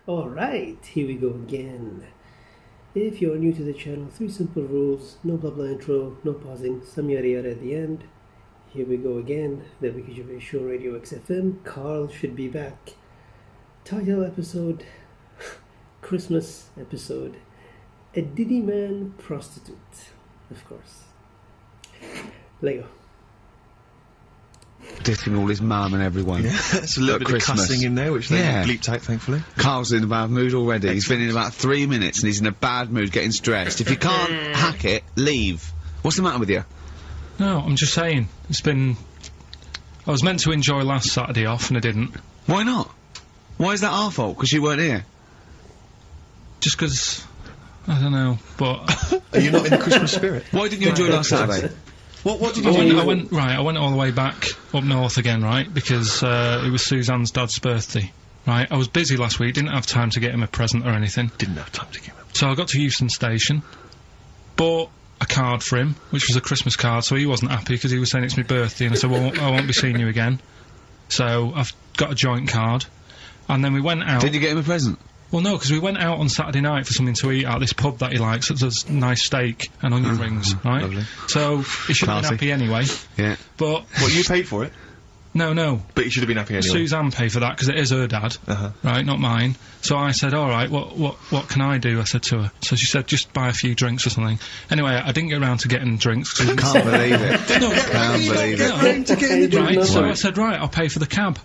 Alright, here we go again. If you're new to the channel, 3 simple rules, no blah blah intro, no pausing, some yada yada at the end. Here we go again, the Ricky Gervais Show, Radio XFM. Karl should be back. Title episode, Christmas episode, a Diddy man prostitute, of course. Lego. Dissing all his mum and everyone. Yeah, it's a little bit of cussing in there, which they bleeped out, thankfully. Karl's in a bad mood already. Excellent. He's been in about 3 minutes and he's in a bad mood, getting stressed. If you can't hack it, leave. What's the matter with you? No, I'm just saying. I was meant to enjoy last Saturday off and I didn't. Why not? Why is that our fault? Because you weren't here? Just because... I don't know, but... Are you not in the Christmas spirit? Why didn't you enjoy last Saturday? What did you do? I went all the way back up north again, right? Because it was Suzanne's dad's birthday, right? I was busy last week, didn't have time to get him a present or anything. Didn't have time to get him. So I got to Euston Station, bought a card for him, which was a Christmas card, so he wasn't happy because he was saying it's my birthday, and I said, well, I won't be seeing you again. So I've got a joint card, and then we went out. Did you get him a present? Well, no, because we went out on Saturday night for something to eat at this pub that he likes. It does nice steak and onion rings, right? Lovely. So he should have been happy anyway. Yeah. But what, you paid for it? No. But you should have been happy anyway. Suzanne paid for that because it is her dad, right? Not mine. So I said, all right, what can I do? I said to her. So she said, just buy a few drinks or something. Anyway, I didn't get around to getting drinks. I can't believe it. No, can't believe it. Right. So I said, right, I'll pay for the cab.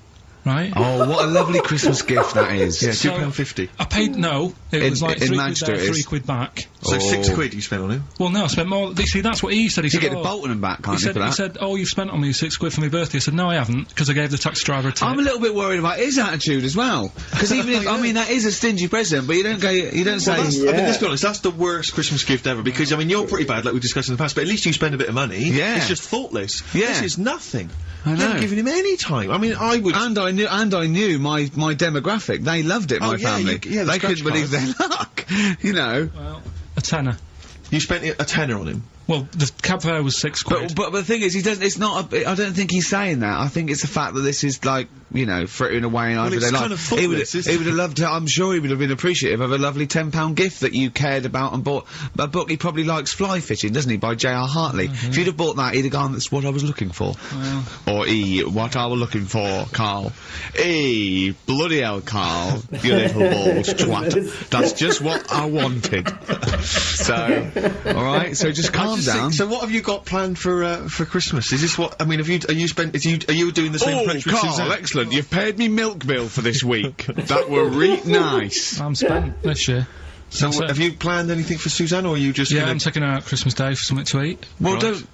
Right? Oh, what a lovely Christmas gift that is. Yeah, £2.50. I paid, it was like in Manchester £3 there, £3 back. So £6 you spent on him? Well, no, I spent more. See, that's what he said. He said, get the Bolton and back, can't you, for that? He said, oh, you've spent on me £6 for my birthday. I said, no, I haven't, because I gave the taxi driver a tip. I'm a little bit worried about his attitude as well. Because even if, I mean, that is a stingy present, but you don't say... I mean, let's be honest, that's the worst Christmas gift ever, because, I mean, you're pretty bad, like we discussed in the past, but at least you spend a bit of money. Yeah. It's just thoughtless. Yeah. This is nothing. I know. You haven't given him any time. I mean, I would... And I knew my demographic. They loved it, my family. They couldn't believe their luck. You know. Well, a tenner. You spent a tenner on him? Well, the cab fare was £6. But the thing is, it's not I don't think he's saying that. I think it's the fact that this is like, you know, frittering away in everyday life. Kind of thoughtless, he would have loved to, I'm sure he would have been appreciative of a lovely £10 gift that you cared about and bought. A book he probably likes fly fishing, doesn't he, by J.R. Hartley. If you'd have bought that, he'd have gone, that's what I was looking for. Well. Or what I was looking for, Karl. Bloody hell, Karl, you little balls twat. That's just what I wanted. So, alright, so just calm down. So what have you got planned for Christmas? Is this what, I mean, are you doing the same French with Karl, Suzanne? Excellent, you've paid me milk bill for this week. That were nice. I'm spent this year. So have you planned anything for Suzanne, or are you just I'm taking her out Christmas Day for something to eat. Well, does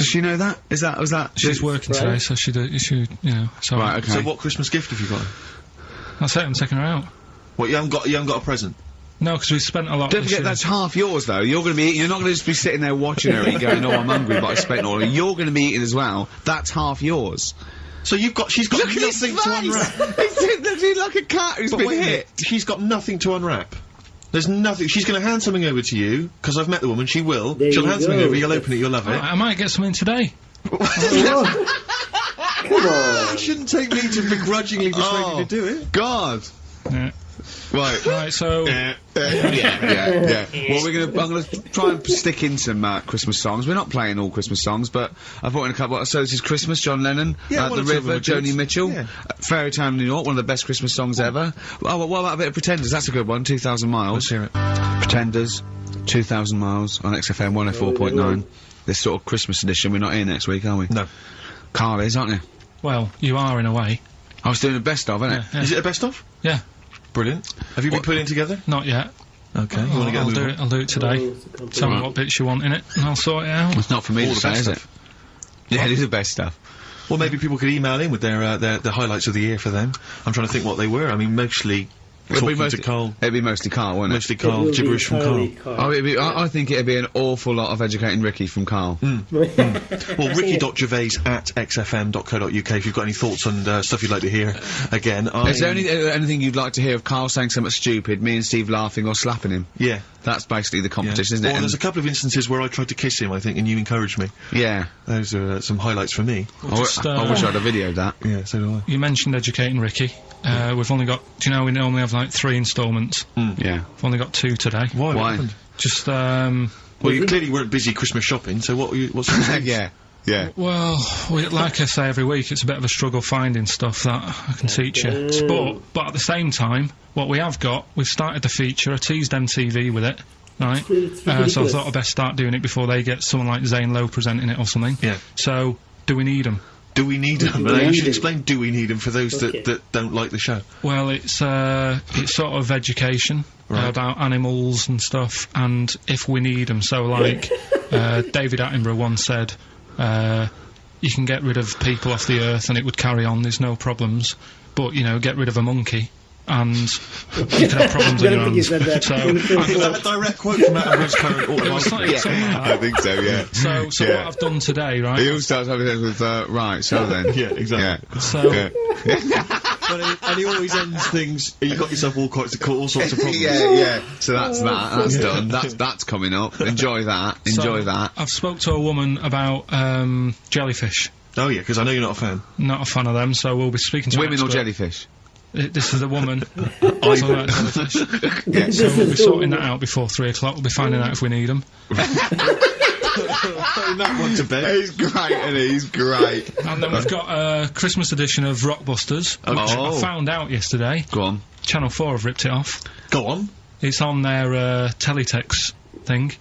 she know that? Was that? She's working today, so she, you know, so... Right, okay. So what Christmas gift have you got? That's it, I'm taking her out. What, you haven't got a present? No, because we spent a lot. Don't forget, that's half yours, though. You're going to be eating. You're not going to just be sitting there watching her eat, going, "Oh, I'm hungry, but I spent all of it." You're going to be eating as well. That's half yours. So she's got nothing to unwrap. He's like a cat who's been hit. She's got nothing to unwrap. There's nothing. She's going to hand something over to you, because I've met the woman. She will. She'll hand something over. You'll open it. You'll love it. I might get something today. Come on. It shouldn't take me to begrudgingly persuade you to do it. God. Yeah. Right, so... yeah. Well, I'm gonna try and stick in some Christmas songs. We're not playing all Christmas songs, but I brought in a couple. So this is Christmas, John Lennon, The River, Joni Mitchell, Fairy Tale in New York, one of the best Christmas songs ever. Oh, what about a bit of Pretenders? That's a good one, 2,000 Miles. Let's hear it. Pretenders, 2,000 Miles on XFM 104.9. This sort of Christmas edition. We're not here next week, are we? No. Karl is, aren't you? Well, you are in a way. I was doing the best of, innit? Yeah. Is it a best of? Yeah. Brilliant. Have you been putting together? Not yet. Okay. You want to get I'll do it today. Tell me what bits you want in it, and I'll sort it out. It's not for me to say, is it? Yeah, it is the best stuff. Well, maybe people could email in with their highlights of the year for them. I'm trying to think what they were. I mean, mostly talking to Karl. It'd be mostly Karl, wouldn't it? Mostly Karl, gibberish from Karl. Oh, I think it'd be an awful lot of educating Ricky from Karl. Well, ricky.gervais@xfm.co.uk if you've got any thoughts on stuff you'd like to hear. Again, is there anything you'd like to hear of Karl saying something stupid, me and Steve laughing or slapping him? Yeah. That's basically the competition, isn't it? Well, there's a couple of instances where I tried to kiss him, I think, and you encouraged me. Yeah. Those are some highlights for me. I wish I'd have videoed that. Yeah, so do I. You mentioned educating Ricky. We've only got... Do you know we normally have like 3 instalments. Yeah. I've only got 2 today. Why? What happened? Just, well, you clearly weren't busy Christmas shopping, so what's the Yeah. Well, like I say every week, it's a bit of a struggle finding stuff that I can teach you. But at the same time, what we have got, we've started the feature. I teased MTV with it, right? So I thought I'd best start doing it before they get someone like Zane Lowe presenting it or something. Yeah. So, do we need them? Do we need them? You should explain do we need them for those that don't like the show. Well, it's sort of education about animals and stuff, and if we need them. So, like, David Attenborough once said, you can get rid of people off the earth and it would carry on, there's no problems, but, you know, get rid of a monkey and you could have problems on your hands. So, is that a direct quote from Attenborough's current autobiography? I think so, yeah. So what I've done today, right? He all starts having it with, right, so then. Yeah, exactly. Yeah. So... and he always ends things, you got yourself all sorts of problems. Yeah. So that's that's done. That's coming up. Enjoy that. I've spoke to a woman about, jellyfish. Oh yeah, because I know you're not a fan. Not a fan of them, so we'll be speaking to women or jellyfish? This is a woman. About jellyfish. Yeah, so we'll be sorting that out before 3 o'clock. We'll be finding out if we need them. Throwing that one to bed. He's great, and he's great. And then we've got a Christmas edition of Rockbusters, which I found out yesterday. Go on. Channel 4 have ripped it off. Go on. It's on their teletext thing.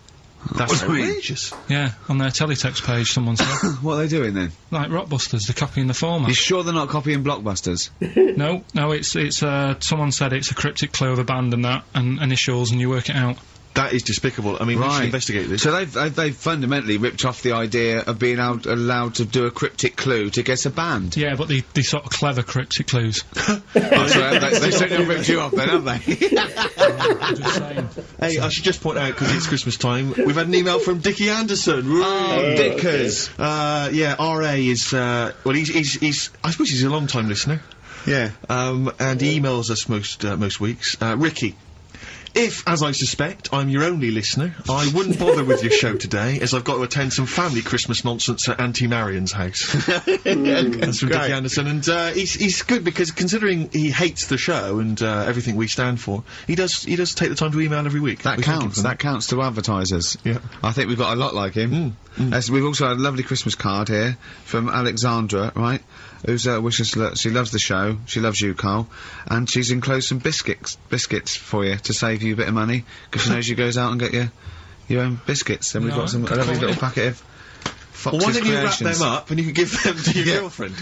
That's outrageous. Yeah, on their teletext page, someone said. What are they doing then? Like Rockbusters, they're copying the format. You sure they're not copying Blockbusters? No, it's someone said it's a cryptic clue of a band and that, and initials, and you work it out. That is despicable. I mean, we should investigate this. So they've fundamentally ripped off the idea of being allowed to do a cryptic clue to guess a band. Yeah, but the sort of clever cryptic clues. So they certainly ripped you off then, haven't they? I'm just saying. Hey, I should just point out, because it's Christmas time, we've had an email from Dickie Anderson. Oh, Dickers. Yeah, RA is, well, he's I suppose he's a long-time listener. Yeah. And he emails us most weeks. Ricky. If, as I suspect, I'm your only listener, I wouldn't bother with your show today, as I've got to attend some family Christmas nonsense at Auntie Marion's house. That's from Dickie Anderson, and he's good because considering he hates the show and everything we stand for, he does take the time to email every week. That counts to advertisers. Yeah. I think we've got a lot like him. We've also had a lovely Christmas card here from Alexandra, right? Who's wishes she loves the show, she loves you, Karl, and she's enclosed some biscuits for you to save you a bit of money, because she knows you goes out and get your own biscuits, and we've got a lovely little packet of Fox's Well, why don't you wrap Creations. them up and you can give them to your girlfriend?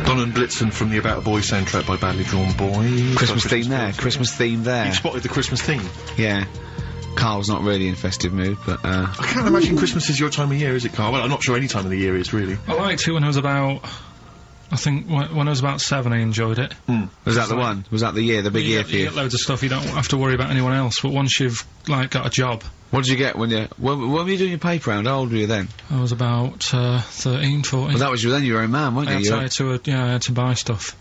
Don and Blitzen from the About a Boy soundtrack by Badly Drawn Boy. Christmas theme there. You've spotted the Christmas theme. Yeah. Karl's not really in festive mood, but I can't imagine Christmas is your time of year, is it, Karl? Well, I'm not sure any time of the year is, really. I liked it when I was about... I think when I was about 7 I enjoyed it. Was that the one? Was that the big year for you? You get loads of stuff, you don't have to worry about anyone else, but once you've, like, got a job... What did you get when were you doing your paper round? How old were you then? I was about 13, 14. Well, that was then you were a man, weren't you? I had to buy stuff.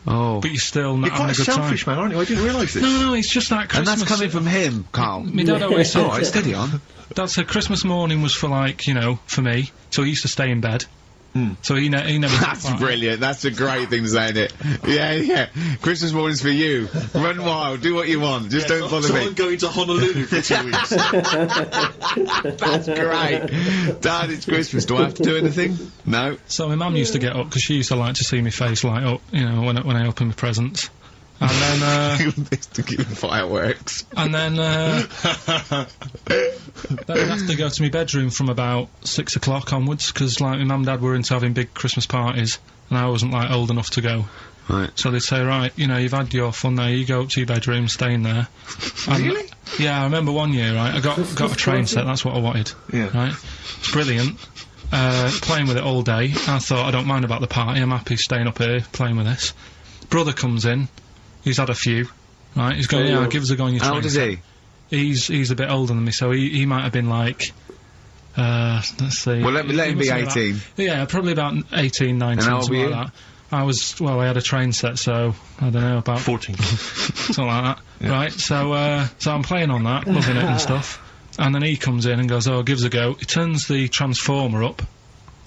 Oh. But you're still not You're quite having a good selfish, man, aren't you? I didn't realise this. No, it's just that Christmas... And that's coming from him, Karl. My dad always said... Alright, steady on. Dad said Christmas morning was for, like, you know, for me, so he used to stay in bed. So he never... That's brilliant. That's a great thing to say, isn't it? Yeah. Christmas morning's for you. Run wild. Do what you want. Just don't bother me. I'm going to Honolulu for 2 weeks. That's great. Dad, it's Christmas. Do I have to do anything? No. So my mum used to get up, because she used to like to see my face light up, you know, when I open my presents. And then, to keep fireworks. And then I'd have to go to my bedroom from about 6 o'clock onwards, because, like, my mum and dad were into having big Christmas parties, and I wasn't, like, old enough to go. Right. So they'd say, right, you know, you've had your fun there, you go up to your bedroom, stay in there. Really? Yeah, I remember one year, right, I got a train set, that's what I wanted. Yeah. Right? It's brilliant. Playing with it all day. I thought, I don't mind about the party, I'm happy staying up here, playing with this. Brother comes in. He's had a few, right? He's going, yeah, give us a go on your train. How old is he? He's a bit older than me, so he might have been like, let's see. Well, let him be 18. Yeah, probably about 18, 19, something like that. I had a train set, so, I don't know, about... 14. Something like that, right? So I'm playing on that, loving it and stuff, and then he comes in and goes, oh, give us a go. He turns the transformer up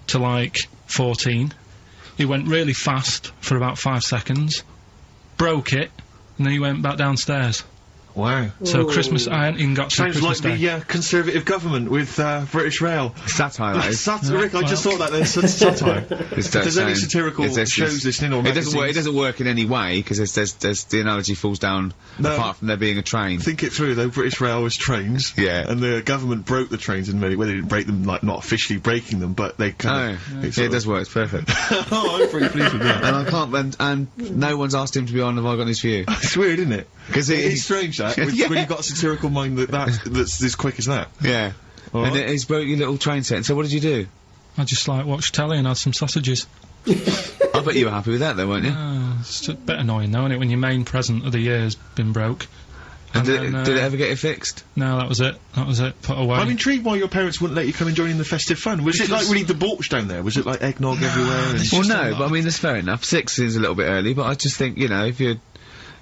to, like, 14. he went really fast for about 5 seconds, broke it, and then he went back downstairs. Wow. So Christmas, I hadn't even got to Sounds Christmas like Day. the Conservative government with British Rail. Satire, that is. Rick, I just thought that there's satire. If there's any satirical shows listening or magazines. It doesn't work in any way, because there's the analogy falls down apart from there being a train. Think it through, though. British Rail was trains. Yeah. And the government broke the trains in many ways. They didn't break them, like, not officially breaking them, but they kind of... It does work, it's perfect. Oh, I'm pretty pleased with that. And I can't, and no one's asked him to be on Have I Got News For You? It's weird, isn't it? Because it's strange, that, when you've got a satirical mind that's as quick as that. Yeah. All and right. he's broke your little train set. And so what did you do? I just like watched telly and had some sausages. I bet you were happy with that, though, weren't you? It's a bit annoying, though, isn't it, when your main present of the year's been broke. And did it ever get it fixed? No, that was it. That was it. Put away. I'm intrigued why your parents wouldn't let you come and join in the festive fun. Was it like really debauched down there? Was it like eggnog everywhere? And Well, no, but I mean, that's fair enough. 6 is a little bit early, but I just think, you know, if you're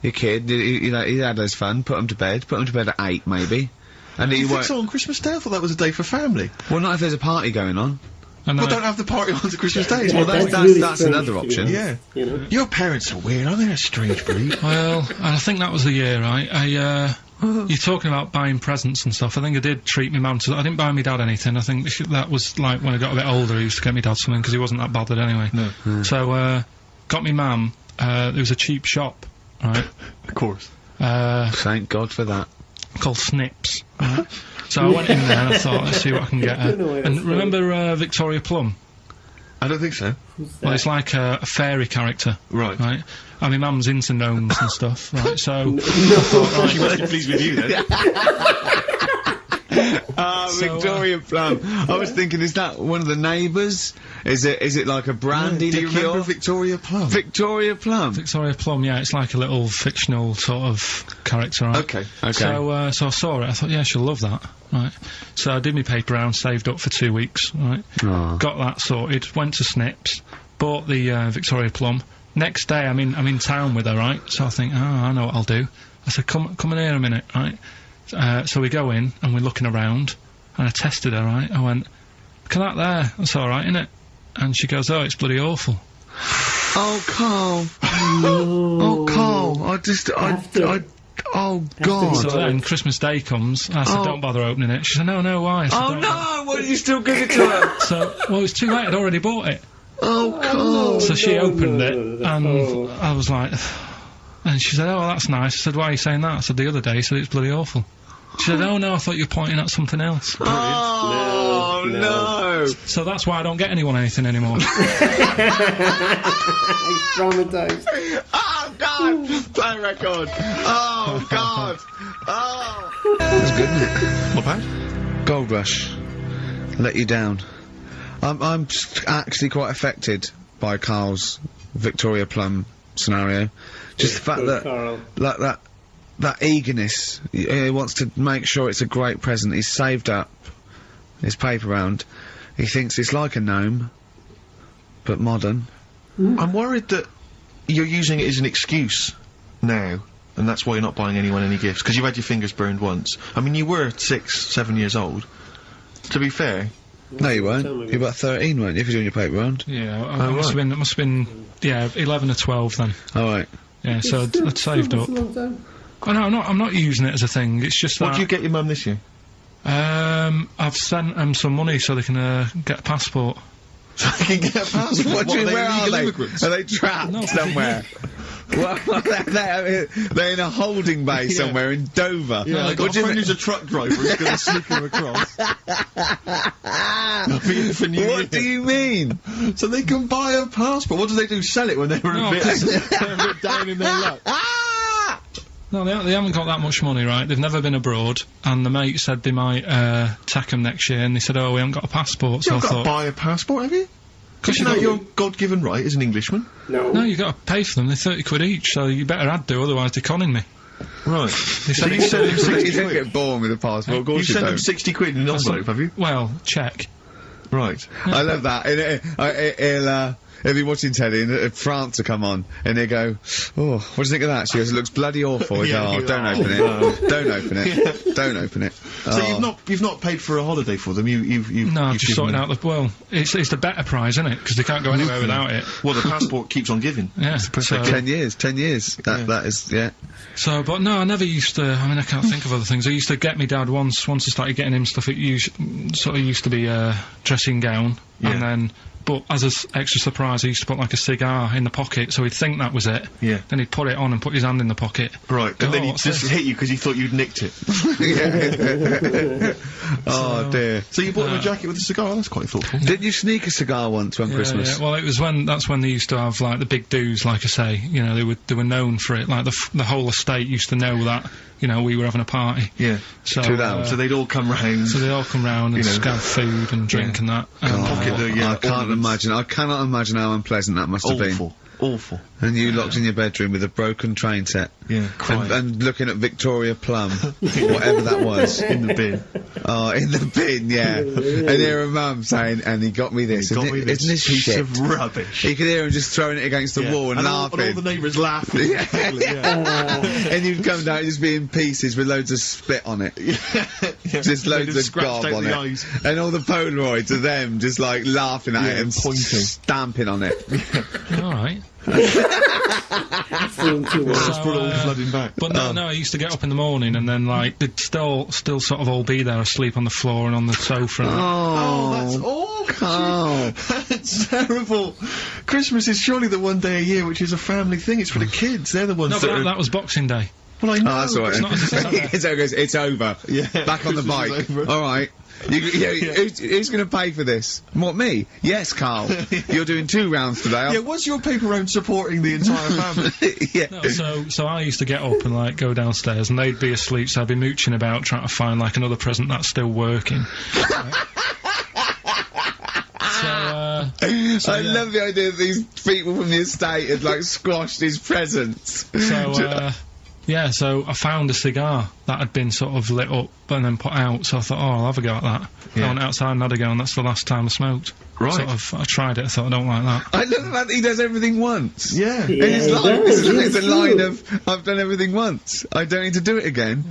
your kid, you know, he had his fun, put him to bed at 8, maybe. And you think so on Christmas Day? I thought that was a day for family. Well, not if there's a party going on. Well, don't have the party on to Christmas Day. Well, that's another option. Yeah. You know? Your parents are weird, aren't they? A strange breed. Well, I think that was the year, right? You're talking about buying presents and stuff. I think I did treat my mum to... I didn't buy my dad anything. I think that was, like, when I got a bit older, I used to get my dad something, because he wasn't that bothered anyway. No. So, got me mum, there was a cheap shop, right? Of course. Thank God for that. Called Snips, right? So I went in there and I thought, let's see what I can get her. And remember Victoria Plum? I don't think so. Well, it's like a fairy character. Right. Right? And my mum's into gnomes and stuff, right? So... She must be pleased with you, then. Victoria Plum. I was thinking, is that one of the neighbours? Is it like a brandy Do you liqueur? remember Victoria Plum? Victoria Plum. Victoria Plum, yeah, it's like a little fictional sort of character, right? Okay. So I saw it, I thought, yeah, she'll love that, right? So I did my paper round, saved up for 2 weeks, right? Aww. Got that sorted, went to Snips, bought the Victoria Plum. Next day, I'm in town with her, right? So I think, I know what I'll do. I said, come in here a minute, right? So we go in, and we're looking around, and I tested her, right? I went, look at that there, that's alright, innit? And she goes, oh, it's bloody awful. Oh, Karl. Oh, Karl. Oh, God. So then Christmas Day comes, and I said, don't bother opening it. She said, no, why? I said, Oh, no, why did you still give it to her? So, well, it's too late, I'd already bought it. Oh, Karl. So she opened it, and I was like... And she said, oh, that's nice. I said, why are you saying that? I said, the other day, he said it's bloody awful. She said, oh, no, I thought you were pointing at something else. Oh, no. So that's why I don't get anyone anything anymore. He's traumatised. Oh, God. Play record. Oh, God. Oh. That's good, isn't it? Not bad. Gold Rush. Let you down. I'm actually quite affected by Karl's Victoria Plum scenario. Just the fact that, Karl. like that eagerness, he wants to make sure it's a great present. He's saved up his paper round. He thinks it's like a gnome, but modern. I'm worried that you're using it as an excuse now, and that's why you're not buying anyone any gifts, because you've had your fingers burned once. I mean, you were 6, 7 years old. To be fair. No, you weren't. You were about 13, weren't you, if you're doing your paper round? Yeah, it must have been, yeah, 11 or 12 then. Oh, right. Yeah, so I'd saved up. Oh, no, I'm not using it as a thing, it's just that... What do you get your mum this year? I've sent them some money so they can, get a passport. So they can get a passport? What do you mean, where are they? Immigrants? Are they trapped somewhere? Well, they're in a holding bay somewhere in Dover. Yeah, I got a friend who's a truck driver who's going to sneak them across. What do you mean? So they can buy a passport. What do they do? Sell it when they're a bit down in their luck? No, they haven't got that much money, right? They've never been abroad, and the mate said they might take them next year, and they said, oh, we haven't got a passport, so I thought... You've got to buy a passport, have you? Because you know your God-given right as an Englishman. No, you've got to pay for them. They're 30 quid each, so you better do, otherwise they're conning me. Right. They said you sent them 60 You don't quid. get born with a passport, of course You you sent them don't. 60 quid in an envelope, have you? Well, check. Right. I love that. he'll be watching telly and France will come on and he'll go, oh, what do you think of that? She goes, it looks bloody awful. Yeah, oh, don't open it. Don't open it. Don't open it. So you've not paid for a holiday for them. No, I've just sorted out it's the better prize, isn't it? Because they can't go anywhere without it. Well, the passport keeps on giving. Yeah. So 10 years. That is, yeah. So, but no, I never used to, I mean, I can't think of other things. I used to get me dad once I started getting him stuff, it sort of used to be a dressing gown, and then, but as an extra surprise, I used to put like a cigar in the pocket, so he'd think that was it. Yeah. Then he'd put it on and put his hand in the pocket. Right, and then he'd just hit you because he thought you'd nicked it. Oh dear. So you bought him a jacket with a cigar? That's quite thoughtful. Didn't you sneak a cigar once one Christmas? Yeah, well, it was that's when they used to have, like, the big do's, like I say, you know, they were known for it, like, the whole estate used to know that, you know, we were having a party. Yeah. So, so they'd all come round. So they'd all come round and have food and drink and that. Pocket I can't imagine. I cannot imagine how unpleasant that must have been. Awful. And you locked in your bedroom with a broken train set. Yeah, crying. And looking at Victoria Plum, whatever that was. In the bin. Oh, in the bin, yeah. And hear a mum saying, and he got me this. Isn't this piece shit? of rubbish. You could hear him just throwing it against the wall and laughing. And all the neighbours laughing. And you'd come down and just be in pieces with loads of spit on it. Just loads of gob on it. Eyes. And all the Polaroids of them just, like, laughing at it and pointing. Stamping on it. Alright. Flooding back. But no, I used to get up in the morning and then, like, they'd still sort of all be there asleep on the floor and on the sofa. That's awful. That's terrible. Christmas is surely the one day a year which is a family thing. It's for the kids. They're the ones that was Boxing Day. Well, I know. Oh, that's all right. It's over. Yeah. Back on the bike. All right. Who's going to pay for this? What, me? Yes, Karl. You're doing 2 rounds today. Yeah, what's your paper round supporting the entire family? Yeah. No, so I used to get up and, like, go downstairs and they'd be asleep, so I'd be mooching about trying to find, like, another present that's still working. I love the idea that these people from the estate had, like, squashed his presents. So I found a cigar that had been sort of lit up and then put out, so I thought, I'll have a go at that. I went outside and had a go, and that's the last time I smoked. Right. I tried it, I thought, I don't like that. I love the fact that he does everything once. Yeah. It's a line of, I've done everything once. I don't need to do it again.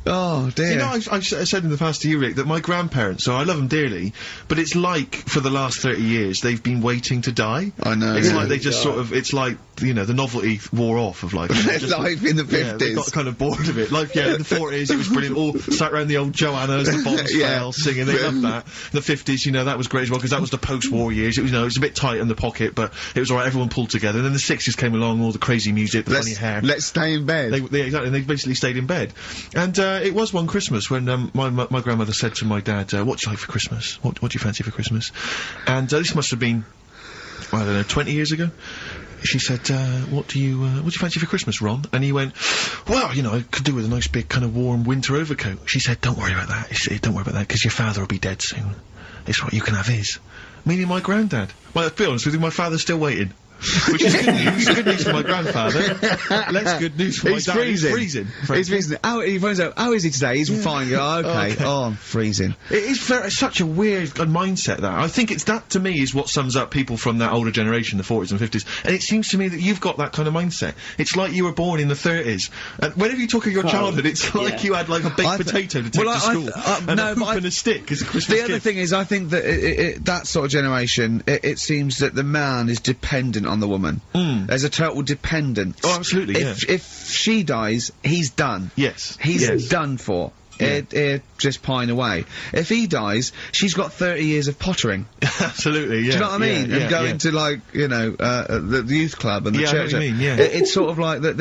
Oh, dear. You know, I've said in the past to you, Rick, that my grandparents, so I love them dearly, but it's like, for the last 30 years, they've been waiting to die. I know. It's like they just sort of, it's like, you know, the novelty wore off of, like... life in the 50s. Yeah, they got kind of bored of it. Like, in the 40s, it was brilliant. All sat around the old Joannas, the bombs fell, singing, they loved that. The 50s, you know, that was great as well, because that was the post-war years. It was, you know, it was a bit tight in the pocket, but it was alright, everyone pulled together. And then the 60s came along, all the crazy music, the funny hair. Let's stay in bed. Exactly, and they basically stayed in bed. And, it was one Christmas when my grandmother said to my dad, what do you like for Christmas? What do you fancy for Christmas? And this must have been, I don't know, 20 years ago. She said, what do you fancy for Christmas, Ron? And he went, well, you know, I could do with a nice big kind of warm winter overcoat. She said, don't worry about that. Don't worry about that, because your father will be dead soon. It's right, you can have his. Meaning my granddad. Well, to be honest with you, my father's still waiting. Which is good news. Good news for my grandfather. Less good news for my dad. Freezing. He's freezing. He's freezing. He finds out, how is he today? He's fine. Oh, okay. Oh, I'm freezing. It is such a weird mindset, that. I think that, to me, is what sums up people from that older generation, the 40s and 50s. And it seems to me that you've got that kind of mindset. It's like you were born in the 30s. And whenever you talk of your childhood, it's like you had, like, a baked potato to take to school. And a hoop and a stick as a Christmas gift. The other thing is, I think that that sort of generation, it seems that the man is dependent on the woman. There's a total dependence. Oh, absolutely, If she dies, he's done. Yes. He's done for. Just pine away. If he dies, she's got 30 years of pottering. Absolutely, yeah. Do you know what I mean? And going to, like, you know, the youth club and the church. I know what you mean, it's sort of like that.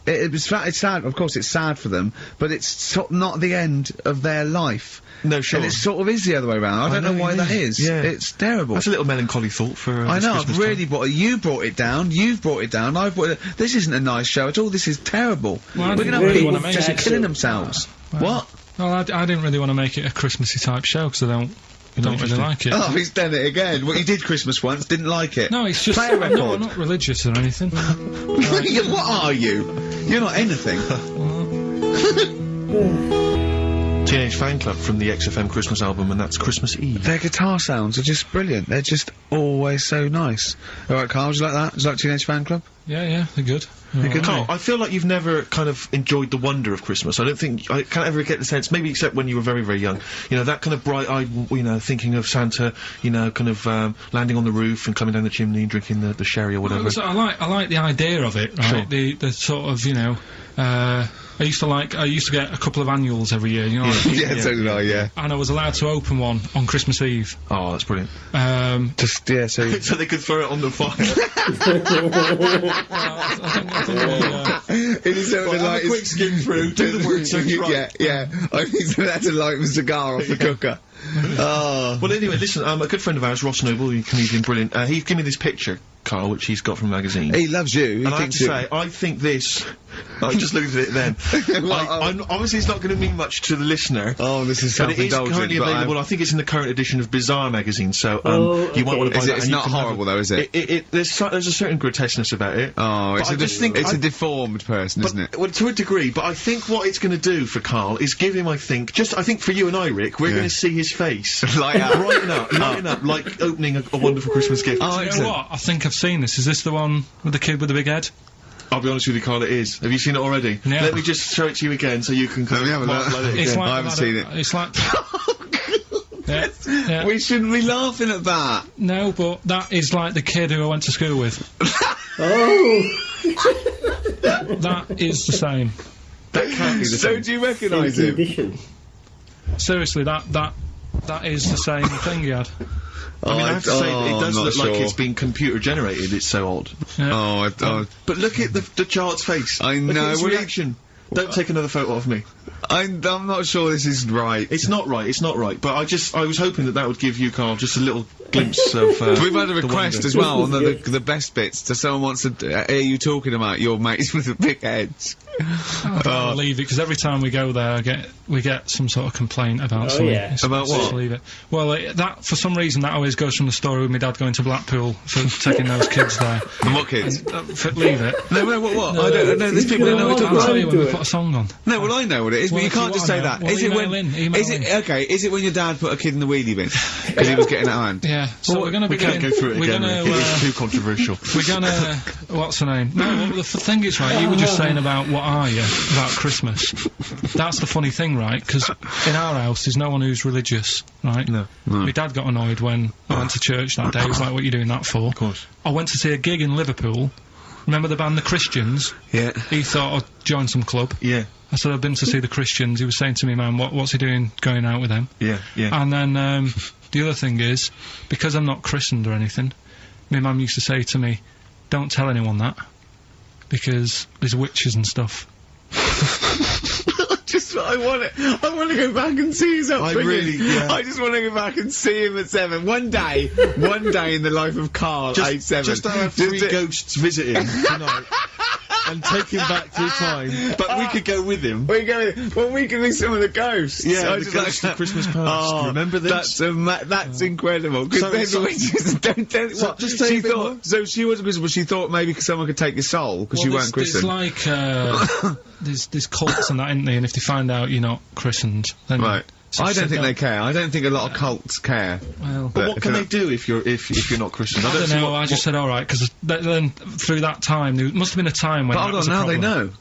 It's sad. Of course, it's sad for them, but it's not the end of their life. No, sure. And it sort of is the other way around. I don't know why that is. Yeah. It's terrible. That's a little melancholy thought for I know, Christmas I've really you brought it down, you've brought it down, I've brought it down. This isn't a nice show at all, this is terrible. Well, we're going to have people just killing themselves. What? Well, I didn't really want to make it a Christmassy type show, because I don't really like it. Oh, he's done it again. Well, you did Christmas once, didn't like it. No, it's just... Play a record. I'm not religious or anything. What are you? You're not anything. Teenage Fan Club from the XFM Christmas album, and that's Christmas Eve. Their guitar sounds are just brilliant. They're just always so nice. Alright, Karl, do you like that? Do you like Teenage Fan Club? Yeah, they're good. Karl, I feel like you've never kind of enjoyed the wonder of Christmas. I can't ever get the sense, maybe except when you were very, very young, you know, that kind of bright-eyed, you know, thinking of Santa, you know, kind of, landing on the roof and coming down the chimney and drinking the sherry or whatever. Well, I like the idea of it, right? Sure. The sort of, you know, I used to get a couple of annuals every year, you know. Yeah, so did I, yeah. And I was allowed to open one on Christmas Eve. Oh, that's brilliant. So so they could throw it on the fire. It is so have a quick skim through, do the words right. Yeah. I think so that's to light a cigar off the cooker. Oh. Well, anyway, listen, a good friend of ours, Ross Noble, the comedian, brilliant, he gave me this picture, Karl, which he's got from a magazine. He loves you. And I have to say, I think this... I just looked at it then. Obviously, it's not going to mean much to the listener. Oh, this is but it is self-indulgent. currently available. I think it's in the current edition of Bizarre magazine. So you might want to buy that. It's not horrible, though, is it? There's a certain grotesqueness about it. Oh, it's a deformed person, isn't it? Well, to a degree. But I think what it's going to do for Karl is give him, I think for you and I, Rick, we're going to see his face lighten up, lighten up, like opening a wonderful Christmas gift. Oh, you know what? I think I've seen this. Is this the one with the kid with the big head? I'll be honest with you, Karl, it is. Have you seen it already? Yeah. Let me just show it to you again so you can Let me have a look. I haven't seen it. It's like... yeah. We shouldn't be laughing at that. No, but that is like the kid who I went to school with. Oh! That is the same. That can't be the So same. do you recognise him? Edition. Seriously, that is the same thing he had. I mean, I have to say, it does not look like sure. it's been computer generated. It's so odd. Yeah. But look at the child's face. I Look know, at his well, reaction. Don't take another photo of me. I'm not sure this is right. It's not right. It's not right. But I was hoping that would give you, Karl, just a little glimpse of. We've had a request wonder. as well on the best bits. So someone wants to hear you talking about your mates with the big heads. I can't believe it, because every time we go there, we get some sort of complaint about something. Yeah. About what? Just leave it. Well, that for some reason that always goes from the story with my dad going to Blackpool for taking those kids there. And what kids? Leave it. No, what? I don't know. There's people who know what I'll to tell you when we do it. put a song on. No, well, I know what it is, but Well, you if you can't just wanna say know, that. well, Is it when? email Is it in. okay? Is it when your dad put a kid in the wheelie bin because he was getting out of hand? Yeah. So we're going to We can't go through it we're again. gonna, Rick. It's too controversial. We're gonna. What's her name? No, well, the thing is, right, you were just saying about what are you about Christmas. That's the funny thing, right? Because in our house, there's no one who's religious, right? No. My dad got annoyed when I went to church that day. He was like, what are you doing that for? Of course. I went to see a gig in Liverpool. Remember the band The Christians? Yeah. He thought I'd join some club. Yeah. I said, I've been to see The Christians. He was saying to me, man, what's he doing going out with them? Yeah. Yeah. And then, the other thing is, because I'm not christened or anything, my mum used to say to me, don't tell anyone that, because there's witches and stuff. I want to go back and see his upbringing. I just want to go back and see him at 7. One day in the life of Karl, age 7. Just to have 3 ghosts visiting tonight. And take him back through time. But we could go with him. We can be some of the ghosts. Yeah, I the just ghosts like of Christmas past. Oh, Remember this? That's incredible. Because So- don't tell So what? just tell She me a bit more. thought. So she wasn't Christian, but she thought maybe someone could take your soul because you weren't Christian. There's like, there's cults and that, isn't there? And if they find out you're not christened, then... Right. So I don't think they care. I don't think a lot of cults care. Well, But what can they do if you're not Christian? I don't know, I just said alright, because then through that time, there must have been a time when But that hold was on, a now they problem. know.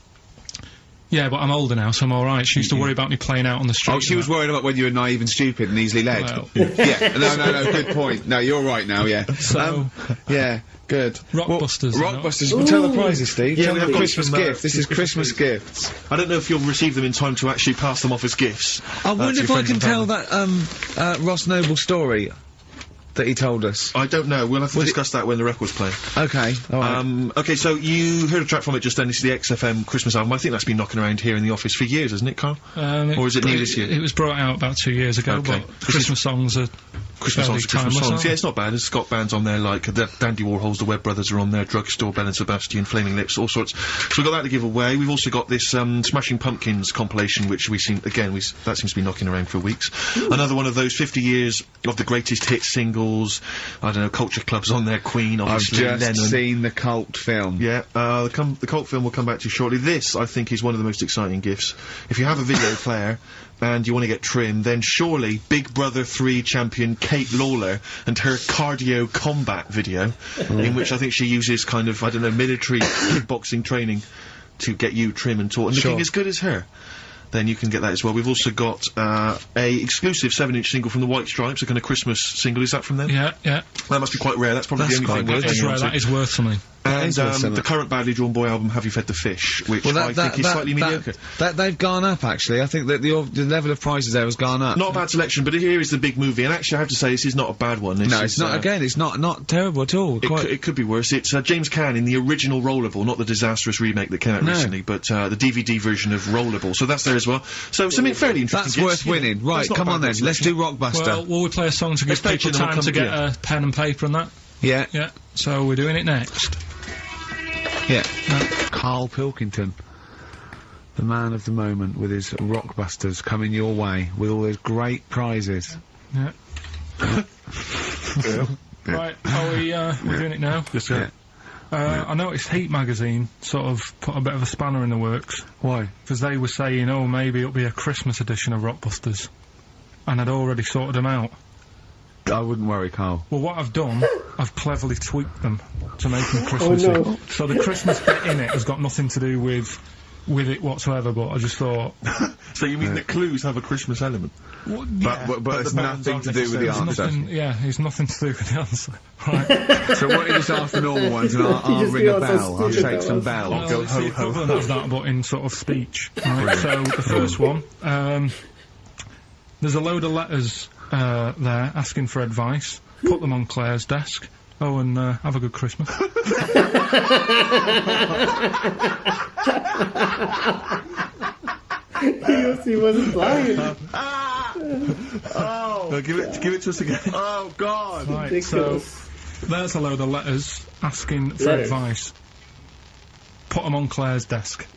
Yeah, but I'm older now, so I'm alright. She used to worry about me playing out on the street. Oh, she was worried about when you were naive and stupid and easily led. Well. Yeah, no, good point. No, you're right now, yeah. So- yeah, good. Rockbusters, Well, Rockbusters, well, tell the prizes, Steve. Yeah, Tell we them have got Christmas some, gift. This is Christmas Christmas gifts. I don't know if you'll receive them in time to actually pass them off as gifts. I wonder to if your I friends can and tell family. that, Ross Noble story that he told us. I don't know. We'll have to discuss that when the record's playing. Okay, alright. Okay, so you heard a track from it just then. This is the XFM Christmas album. I think that's been knocking around here in the office for years, hasn't it, Karl? Or is it new this year? It was brought out about 2 years ago, Okay. but Christmas songs are Christmas fairly songs, Christmas timeless, songs. aren't Yeah, they? it's not bad. There's Scott bands on there like Dandy Warhols, the Webb Brothers are on there, Drugstore, Bell and Sebastian, Flaming Lips, all sorts. So we've got that to give away. We've also got this Smashing Pumpkins compilation, which that seems to be knocking around for weeks. Another one of those 50 years of the greatest hit singles. singles. I don't know, culture clubs on their Queen, obviously. I've just seen the cult film. Yeah, the cult film will come back to you shortly. This, I think, is one of the most exciting gifts. If you have a video player and you want to get trim, then surely Big Brother 3 champion Kate Lawler and her cardio combat video, in which I think she uses kind of, I don't know, military kickboxing training to get you trim and taut and looking as good as her. Then you can get that as well. We've also got a exclusive 7-inch single from the White Stripes, a kind of Christmas single. Is that from them? Yeah, yeah. That must be quite rare. That's probably the only thing worth That is rare. That is worth something. And the current Badly Drawn Boy album, Have You Fed the Fish, which I think is slightly mediocre. They've gone up, actually. I think that the level of prices there has gone up. Not a bad selection, but here is the big movie, and actually I have to say this is not a bad one. No, it's not. Again, it's not terrible at all. It could be worse. It's James Caan in the original Rollerball, not the disastrous remake that came out recently, but the DVD version of Rollerball. So that's there as well. So something fairly interesting. That's worth winning. Right, come on then. Let's do Rockbuster. Well, will we play a song to give people time to get a pen and paper and that? Yeah. Yeah. So we're doing it next. Yeah. Karl Pilkington, the man of the moment, with his Rockbusters coming your way with all those great prizes. Yeah. Right, we're doing it now? Yes, sir. I noticed Heat magazine sort of put a bit of a spanner in the works. Why? Because they were saying, oh, maybe it'll be a Christmas edition of Rockbusters. And I'd already sorted them out. I wouldn't worry, Karl. Well, what I've done, I've cleverly tweaked them to make them Christmassy. Oh, no. So the Christmas bit in it has got nothing to do with it whatsoever, but I just thought... So you mean the clues have a Christmas element? Well, yeah, but it's nothing to do with the answer. It's nothing to do with the answer. Right. So why don't you just ask the normal ones and I'll ring a bell, I'll shake some bells. Well, go ho ho. Equivalent of that, but in sort of speech. Right. So the first one, there's a load of letters there asking for advice. Put them on Claire's desk. Oh, and have a good Christmas. He wasn't lying. Give it to us again. Oh God! Right, so there's a load of letters asking for advice. Put them on Claire's desk.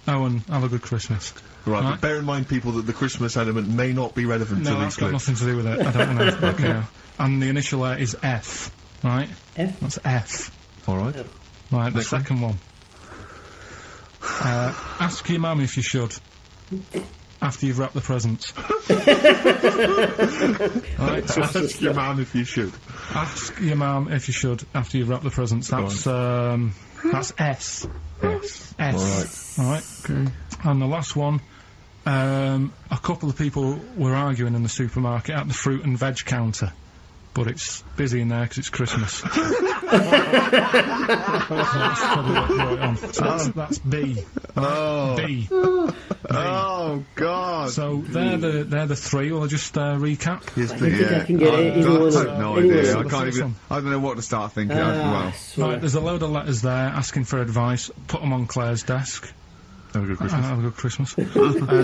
Oh, and have a good Christmas. Right, but bear in mind, people, that the Christmas element may not be relevant to these that's got nothing to do with it. I don't know. Okay. And the initial there is F, right? F? That's F. Alright. Right, the second one. Ask your mum if you should. After you've wrapped the presents. Right, so ask your mum if you should. Ask your mum if you should after you've wrapped the presents. That's S. Yes. S. Alright. Okay. And the last one, a couple of people were arguing in the supermarket at the fruit and veg counter. But it's busy in there because it's Christmas. That's B. Oh. B. Oh God! So they're the three. Will I just recap? I think I can get either one. I have no idea. I can't even. I don't know what to start thinking. Right, there's a load of letters there asking for advice. Put them on Claire's desk. Have a good Christmas. Have a good Christmas.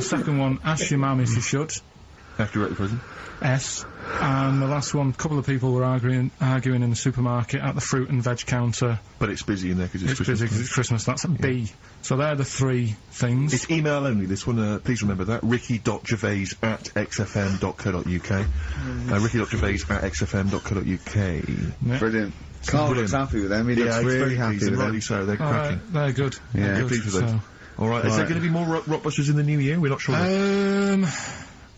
Second one, ask your mum if you should. After you're at the prison. S. And the last one, a couple of people were arguing in the supermarket at the fruit and veg counter. But it's busy in there because it's Christmas. Busy because it's Christmas. That's a B. So they're the three things. It's email only, this one. Please remember that. ricky.gervais@xfm.co.uk. ricky.gervais@xfm.co.uk. Yeah. Brilliant. Karl looks happy with them. He looks really happy with them. Rightly so. They're cracking. They're good. Yeah. They're pleased with those. All right. Is there going to be more Rockbusters in the new year? We're not sure.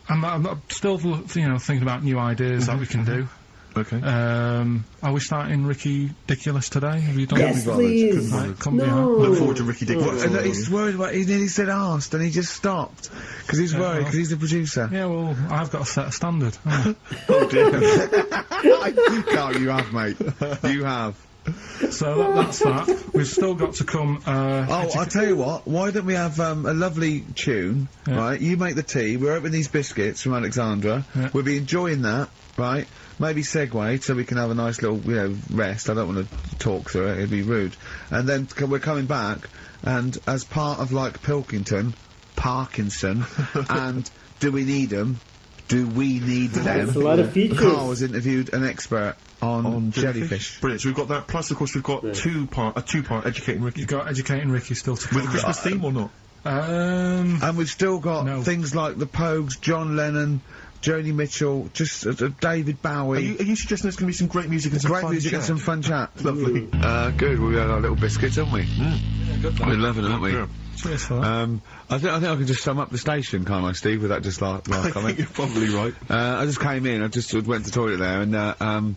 I'm still, thinking about new ideas that we can do. Okay. Are we starting Ricky Ridiculous today? Have you done Yes, please. No. Look forward to Ricky Ridiculous. He's worried about. He nearly said asked, and he just stopped because he's worried because he's the producer. Yeah, well, I've got to set a standard. Oh dear. Karl, you have, mate. You have. So that's that. We've still got to come. I'll tell you what. Why don't we have a lovely tune? Yeah. Right, you make the tea. We're opening these biscuits from Alexandra. Yeah. We'll be enjoying that. Right, maybe segue so we can have a nice little, rest. I don't want to talk through it. It'd be rude. And then we're coming back, and as part of Parkinson, and Do We Need Them? Do we need them? That's a lot of features. Karl has interviewed an expert on jellyfish. Brilliant. So we've got that. Plus, of course, we've got a two-part Educating Ricky. You've got Educating Ricky still to come. With a Christmas theme or not? And we've still got things like the Pogues, John Lennon, Joni Mitchell, just David Bowie. Are you suggesting there's going to be some great music and some fun chat? And some fun chat. Lovely. Good. We had our little biscuits, haven't we? Yeah, good. We're loving it, haven't we? Yeah. Cheers for that. I think I can just sum up the station, can't I, Steve, with that just last I comment? think you're probably right. I just came in, I just went to the toilet there, and,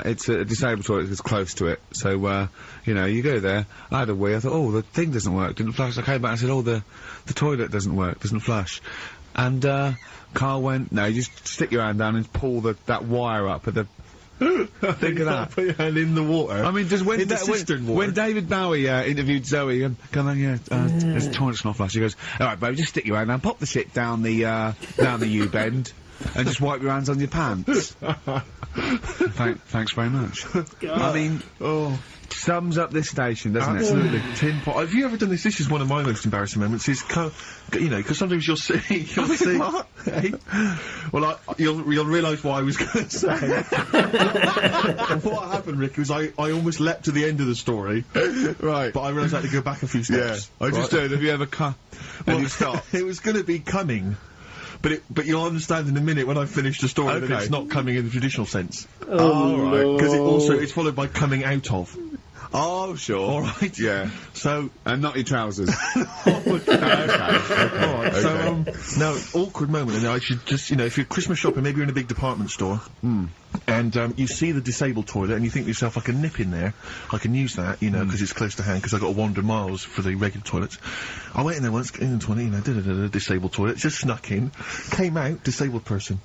it's a disabled toilet that's close to it, so, you know, you go there, I had a wee, I thought, oh, the thing doesn't work, didn't flush, I came back and said, oh, the toilet doesn't work, doesn't flush, and, Karl went, no, you just stick your hand down and pull that wire up at the... Think of that. Put your hand in the water. I mean, just when David Bowie interviewed Zoe and come on, there's a toilet's not flush. He goes, all right, babe, just stick your hand down, pop the shit down the U-bend, and just wipe your hands on your pants. Thanks very much. I mean, sums up this station, doesn't it? Absolutely. Tin pot. Have you ever done this? This is one of my most embarrassing moments. Is you know, because sometimes you'll see. What? Hey? Well, you'll realise what I was going to say. What happened, Rick, was I almost leapt to the end of the story. Right. But I realised I had to go back a few steps. Yeah. I just did. Have you ever Well, you stopped? It was going to be coming. But you'll understand in a minute when I finish the story that it's not coming in the traditional sense. Oh, right. Because it's followed by coming out of. Oh, sure. All right. Yeah. So. And not your trousers. Okay. All right. So, now, awkward moment, and I should just, you know, if you're Christmas shopping, maybe you're in a big department store, and you see the disabled toilet, and you think to yourself, I can nip in there, I can use that, you know, because it's close to hand, because I've got to wander miles for the regular toilets. I went in there once, in the toilet, you know, disabled toilet, just snuck in, came out, disabled person.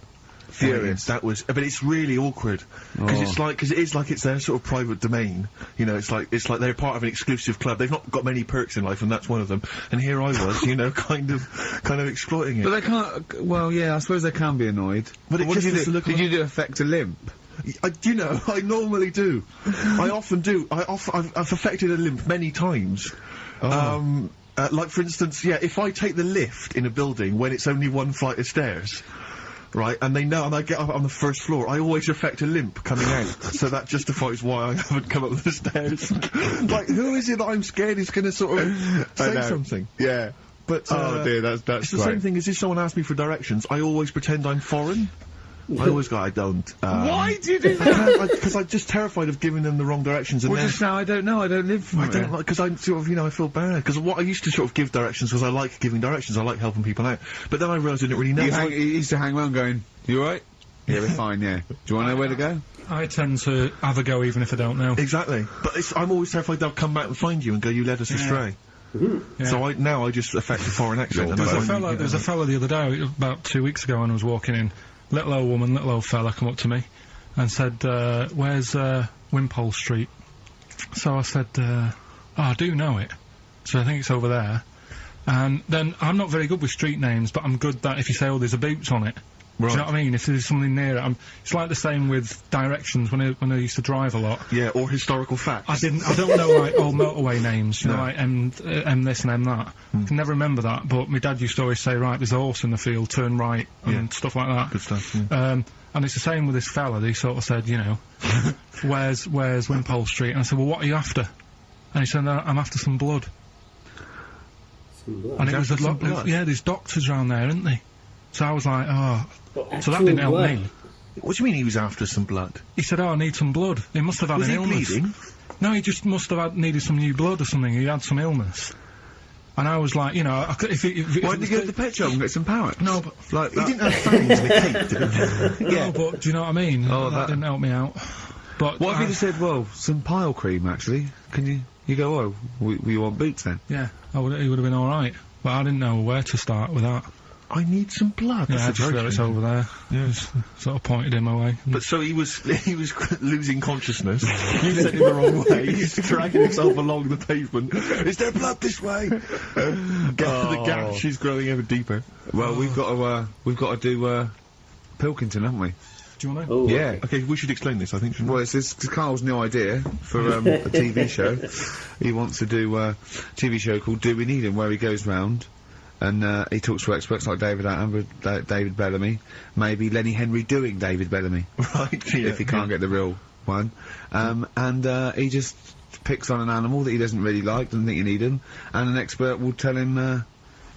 Furious. That was, but it's really awkward because it's their sort of private domain. You know, it's like they're part of an exclusive club. They've not got many perks in life, and that's one of them. And here I was, you know, kind of exploiting it. But they can't. Well, yeah, I suppose they can be annoyed. But what did you do? Did you affect a limp? You know, I normally do. I often do. I've affected a limp many times. Like for instance, if I take the lift in a building when it's only one flight of stairs. Right, and they know, and I get up on the first floor, I always affect a limp coming out, so that justifies why I haven't come up the stairs. Like, who is it that I'm scared is going to sort of say something? Yeah. But, oh dear, that's it's the same thing as if someone asks me for directions, I always pretend I'm foreign. I always go, I don't. Why do you do that? Because I'm just terrified of giving them the wrong directions. And just now, I don't know, I don't live from I don't like, because I sort of, you know, I feel bad. Because what I used to sort of give directions was I like giving directions, I like helping people out. But then I realised I didn't really know. You used to hang around going, you alright? Yeah, we're fine, yeah. Do you want to know where to go? I tend to have a go even if I don't know. Exactly. But I'm always terrified they'll come back and find you and go, you led us astray. Yeah. So I just affect a foreign accent. There was a fella the other day, about 2 weeks ago, when I was walking in. Little old woman, little old fella come up to me and said, where's Wimpole Street? So I said, I do know it. So I think it's over there. And then I'm not very good with street names, but I'm good that if you say, oh, there's a Boots on it. Right. Do you know what I mean? If there's something near it, it's like the same with directions when I used to drive a lot. Yeah, or historical facts. I don't know, like, old motorway names, you know, like M this and M that. I can never remember that, but my dad used to always say, right, there's a horse in the field, turn right, and stuff like that. Good stuff, and it's the same with this fella. He sort of said, you know, where's Wimpole Street? And I said, well, what are you after? And he said, I'm after some blood. Some blood? And it was a lot, yeah, there's doctors around there, isn't there? So I was like, oh, so that didn't help me. What do you mean he was after some blood? He said, oh, I need some blood. He must have had an illness. Bleeding? No, he just must have needed some new blood or something. He had some illness. And I was like, you know, why didn't you go to the pet shop and get some parrots? No, but like he didn't have fangs in a cape, did he? No, but do you know what I mean? Oh, that didn't help me out. But what if you just said, well, some pile cream, actually? Can you... You go, oh, we want Boots then? Yeah, he would have been alright. But I didn't know where to start with that. I need some blood. Yeah, I just feel it's over there. Yeah, just sort of pointed him away. But so he was losing consciousness. You sent him the wrong way. He's dragging himself along the pavement. Is there blood this way? The gash is growing ever deeper. Well, we've got to do Pilkington, haven't we? Do you want to? Oh, yeah. Okay, we should explain this, I think. Well, it's Karl's new idea for a TV show. He wants to do a TV show called Do We Need Him, where he goes round and he talks to experts like David Attenborough, David Bellamy, maybe Lenny Henry doing David Bellamy. Right, yeah. If he can't get the real one. And he just picks on an animal that he doesn't really like, doesn't think you need him, and an expert will tell him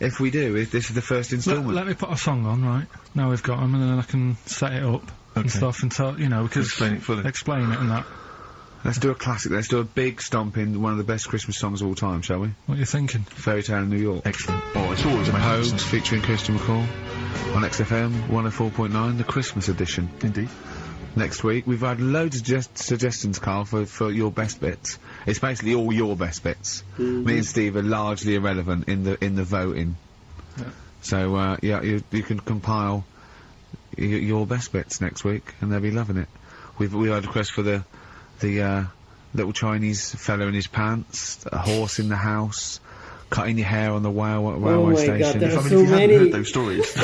if we do, if this is the first instalment. Let me put a song on, right? Now we've got them, and then I can set it up and stuff, and tell, you know, because explain it fully. Explain it and that. Let's do a classic. Let's do a big stomping, one of the best Christmas songs of all time, shall we? What are you thinking? Fairy Tale in New York. Excellent. Oh, it's always amazing. Hoax featuring Christian McCall on XFM 104.9, the Christmas edition. Indeed. Next week, we've had loads of suggestions, Karl, for your best bits. It's basically all your best bits. Me and Steve are largely irrelevant in the voting. Yeah. So, yeah, you can compile your best bits next week, and they'll be loving it. We had a request for the little Chinese fella in his pants, a horse in the house, cutting your hair on the railway station. God, there are if so you haven't many. heard those stories,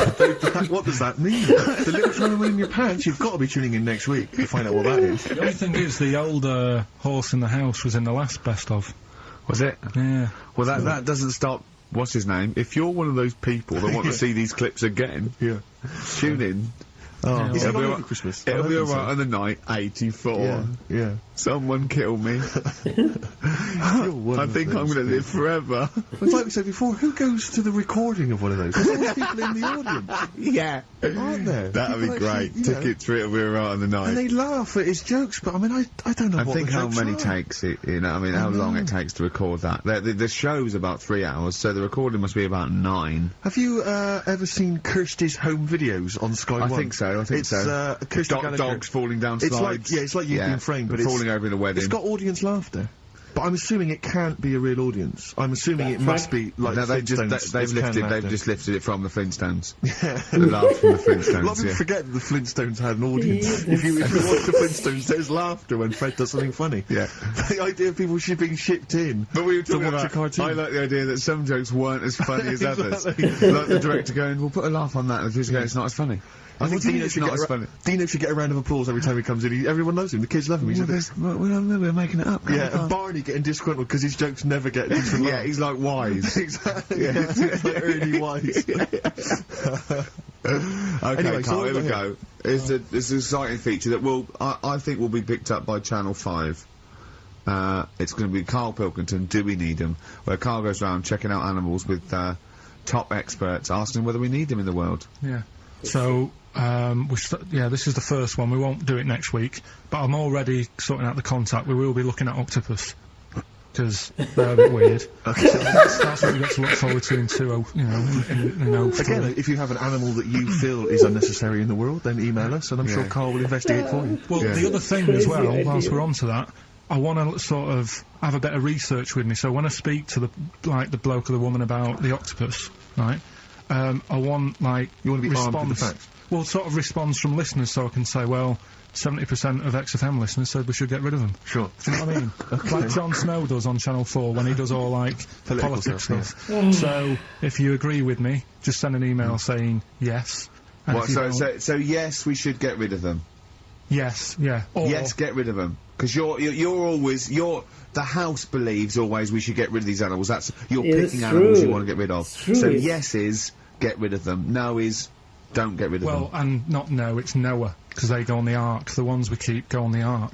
what does that mean? The little Chinaman in your pants, you've got to be tuning in next week to find out what that is. The only thing is, the old horse in the house was in the last best of. Was it? Yeah. Well, that doesn't stop. What's his name? If you're one of those people that want to see these clips again, tune in. Oh, Yeah, it'll be alright Christmas. It'll be alright on the night 84. Yeah. Someone kill me. I think I'm going to live forever. It's like we said before, who goes to the recording of one of those? There's always people in the audience, Yeah. aren't there? That'd be People great. actually, you know, Tickets for it'll be alright on the night. and they laugh at his jokes, but I mean, I don't know I what think the how jokes many are. takes it, you know, I mean, how long it takes to record that. The show's about 3 hours, so the recording must be about 9. Have you ever seen Kirsty's home videos on Sky I One? think so, It's Kirsty Gallagher. dogs falling down It's slides. like, it's like you've been framed, but falling over in a wedding. it's got audience laughter. But I'm assuming it can't be a real audience. I'm assuming it must be like No, they've Flintstones. just lifted it from the Flintstones. Yeah. The laugh from the Flintstones. A lot of people forget that the Flintstones had an audience. If you watch the Flintstones, there's laughter when Fred does something funny. Yeah. The idea of people being shipped in But we were to talking watch about, a cartoon. I like the idea that some jokes weren't as funny as others. Exactly. Like the director going, we'll put a laugh on that, and the producer going, it's not as funny. I think Dino it's should not get as a funny. Dino should get a round of applause every time he comes in. Everyone loves him. The kids love him. We're making it up. Yeah, and Barney getting disgruntled because his jokes never get a decent laugh. Yeah, he's like wise. Exactly. Yeah, he's like early wise. Okay, Anyway, so Karl, here we yeah. go. It's an exciting feature that I think will be picked up by Channel 5. It's going to be Karl Pilkington, Do We Need Him? Where Karl goes around checking out animals with top experts, asking whether we need them in the world. Yeah. So, this is the first one. We won't do it next week, but I'm already sorting out the contact. We will be looking at octopus, because they're a bit weird. So that's what we've got to look forward to in 2003. Again, if you have an animal that you feel is unnecessary in the world, then email us, and I'm sure Karl will investigate for you. Well, the other thing as well, whilst we're on to that, I want to sort of have a bit of research with me. So when I speak to the bloke or the woman about the octopus, right? I want You want to be armed with the facts. Well, sort of response from listeners, so I can say, well, 70% of XFM listeners said we should get rid of them. Sure. Do you know what I mean? Like Jon Snow does on Channel 4 when he does all, like, politics stuff. So, if you agree with me, just send an email saying yes. And if you don't- So yes, we should get rid of them. Yes, yeah. Or, Yes, get rid of them. Because the house believes always we should get rid of these animals. You're picking animals you want to get rid of. So yes is get rid of them. No is don't get rid of them. Well, and not no, it's Noah, because they go on the ark. The ones we keep go on the ark.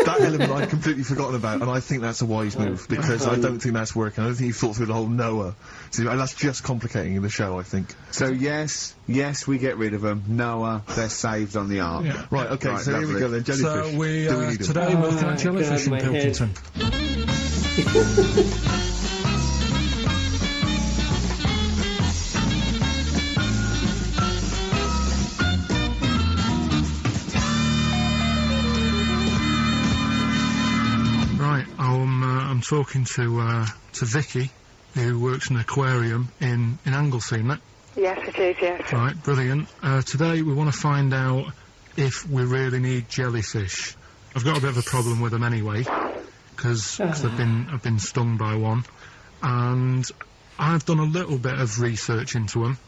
That element I'd completely forgotten about, and I think that's a wise move, because I don't think that's working. I don't think you've thought through the whole Noah. So that's just complicating the show, I think. So yes, we get rid of them. Noah, they're saved on the ark. Yeah. Right, okay, Right, so here we lovely. go then, jellyfish. So we, Do we need 'em? today we're looking at jellyfish in God, my head. Pilkington. Right, I'm talking to Vicky, who works in an aquarium in Anglesey, isn't it? Yes, it is, yes. Right, brilliant. Today we want to find out if we really need jellyfish. I've got a bit of a problem with them anyway, because I've been stung by one, and I've done a little bit of research into them,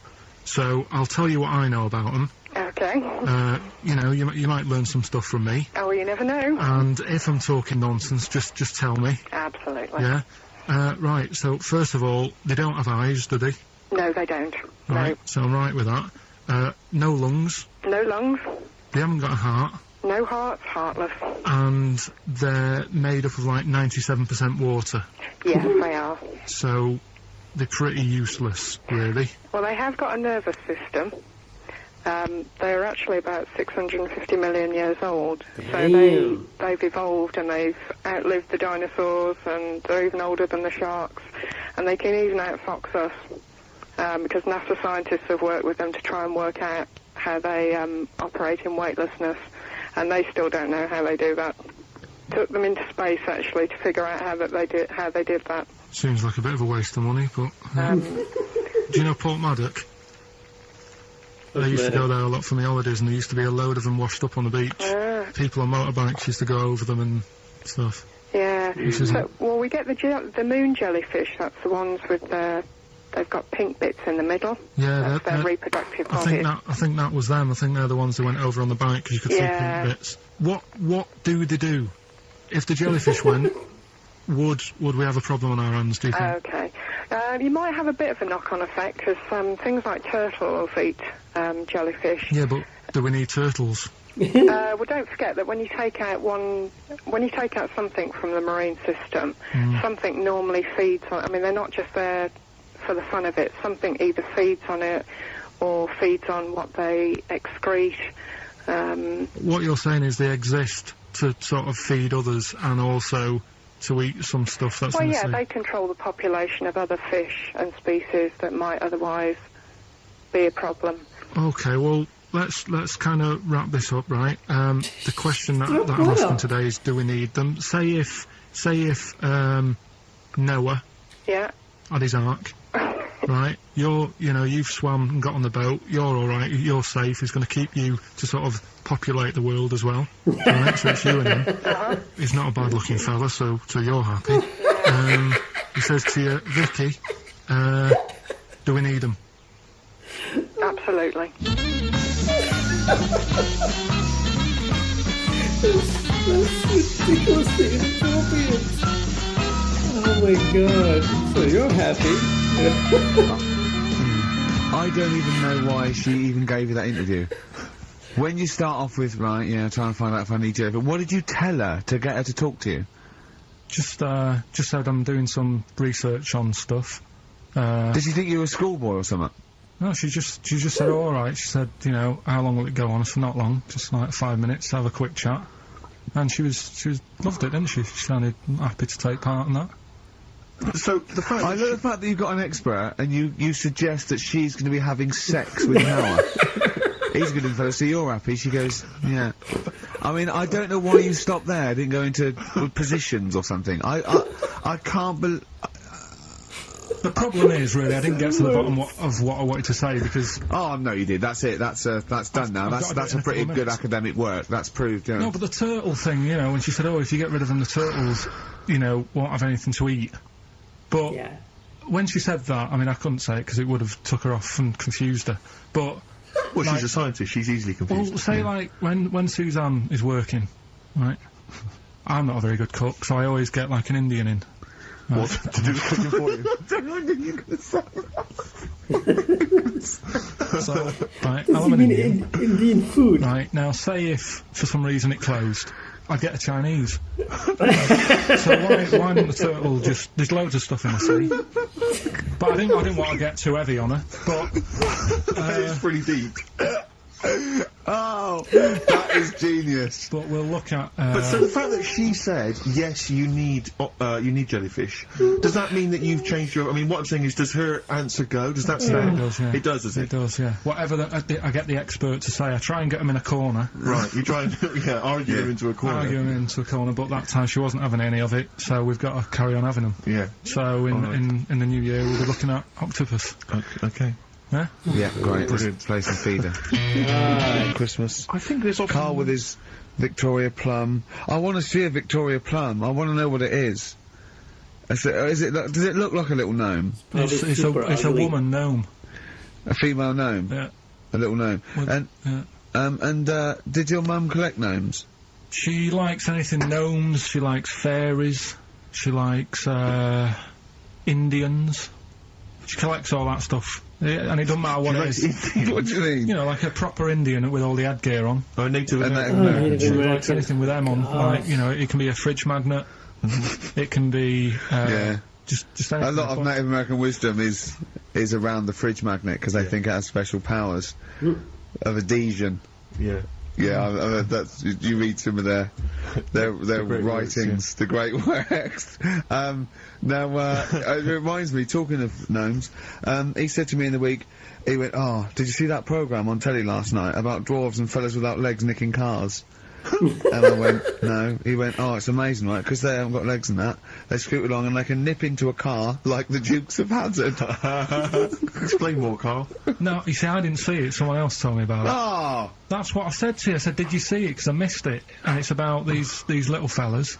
so I'll tell you what I know about them. Okay. You might learn some stuff from me, Oh, well, you never know. and if I'm talking nonsense, just tell me. Absolutely. Yeah. Right. So first of all, they don't have eyes, do they? No, they don't. Right. So I'm right with that. No lungs. No lungs, They haven't got a heart. no hearts, heartless. And they're made up of like 97% water. Yes, they are. So they're pretty useless, really. Well, they have got a nervous system. They're actually about 650 million years old. Damn. So they've evolved and they've outlived the dinosaurs, and they're even older than the sharks. And they can even outfox us, because NASA scientists have worked with them to try and work out how they operate in weightlessness, and they still don't know how they do that. Took them into space, actually, to figure out how they did that. Seems like a bit of a waste of money, but... do you know Port Maddock? I used to go there a lot for my holidays, and there used to be a load of them washed up on the beach. People on motorbikes used to go over them and stuff. Yeah. Well, we get the moon jellyfish. That's the ones with they've got pink bits in the middle. Yeah, that's their reproductive bodies. I think that was them. I think they're the ones who went over on the bike because you could see pink bits. What do they do? If the jellyfish went, would we have a problem on our hands, do you think? Okay. You might have a bit of a knock-on effect, because things like turtles eat jellyfish. Yeah, but do we need turtles? Well, don't forget that when you take out something from the marine system, something normally feeds on. I mean, they're not just there for the fun of it. Something either feeds on it or feeds on what they excrete. What you're saying is they exist to sort of feed others and also to eat some stuff that's in the sea. They control the population of other fish and species that might otherwise be a problem. Okay, well, let's kind of wrap this up, right? The question that I'm asking today is, do we need them? Say if Noah had his ark, right? You've swum and got on the boat, you're alright, you're safe, he's going to keep you to sort of populate the world as well, right? So it's you and him. He's not a bad looking fella, so you're happy. He says to you, Vicky, do we need him? Absolutely. That's ridiculously inappropriate. Oh my god. So you're happy. I don't even know why she even gave you that interview. When you start off with, trying to find out if I need to, but what did you tell her to get her to talk to you? Just said I'm doing some research on stuff. Did she think you were a schoolboy or something? No, she just said, all right. She said, how long will it go on? I said, not long, just like 5 minutes, have a quick chat. And she loved it, didn't she? She sounded happy to take part in that. So the fact I love the fact that you've got an expert and you suggest that she's going to be having sex with Noah. He's a good fellow, so you're happy. She goes, yeah. I mean, I don't know why you stopped there. Didn't go into positions or something. I can't believe. The problem is, really, I didn't get to the bottom of what I wanted to say because. Oh no, you did. That's it. That's done now. That's a pretty good academic work. That's proved. No, but the turtle thing, when she said, "Oh, if you get rid of them, the turtles, won't have anything to eat." But when she said that, I mean, I couldn't say it because it would have took her off and confused her. But well, she's a scientist. She's easily confused. Well, say like when Suzanne is working, right? I'm not a very good cook, so I always get like an Indian in. Right. What to do with cooking for you? I don't think you could say So, right, I'll have an Indian food. Right, now say if, for some reason, it closed, I'd get a Chinese. So why didn't the turtle just... There's loads of stuff in the sea. But I didn't want to get too heavy on her, but... It's pretty deep. Oh, that is genius. But we'll look at... But so the fact that she said, yes, you need jellyfish, does that mean that you've changed your... I mean, what I'm saying is, does her answer go? Does that stand? It does, yeah. It does, does it? It does, yeah. Whatever I get the expert to say, I try and get them in a corner. Right, you try and, argue them into a corner. Argue them into a corner, but that time she wasn't having any of it, so we've got to carry on having them. Yeah. So in the new year, we'll be looking at octopus. Okay. Yeah? Yeah, great. Brilliant. Place and feeder. Christmas. I think there's often... Karl with his Victoria Plum. I want to see a Victoria Plum. I want to know what it is. Does it look like a little gnome? It's a woman gnome. A female gnome? Yeah. A little gnome. Did your mum collect gnomes? She likes anything gnomes, she likes fairies, she likes, Indians. She collects all that stuff. Yeah, and it doesn't matter what it is. What do you mean? Like a proper Indian with all the headgear on. Or a Native American. She likes anything with them on. Like, it can be a fridge magnet. It can be, Just a lot of Native American wisdom is around the fridge magnet because they think it has special powers of adhesion. Yeah. Yeah, that's you read some of their writings, the great works. Now, it reminds me, talking of gnomes, he said to me in the week, he went, "Oh, did you see that programme on telly last night about dwarves and fellas without legs nicking cars?" And I went, "No." He went, "Oh, it's amazing, right? Because they haven't got legs and that. They scoot along and they can nip into a car like the Dukes of Hazzard." Explain more, Karl. No, you see, I didn't see it. Someone else told me about it. Oh! That's what I said to you. I said, "Did you see it?" Because I missed it. And it's about these little fellas,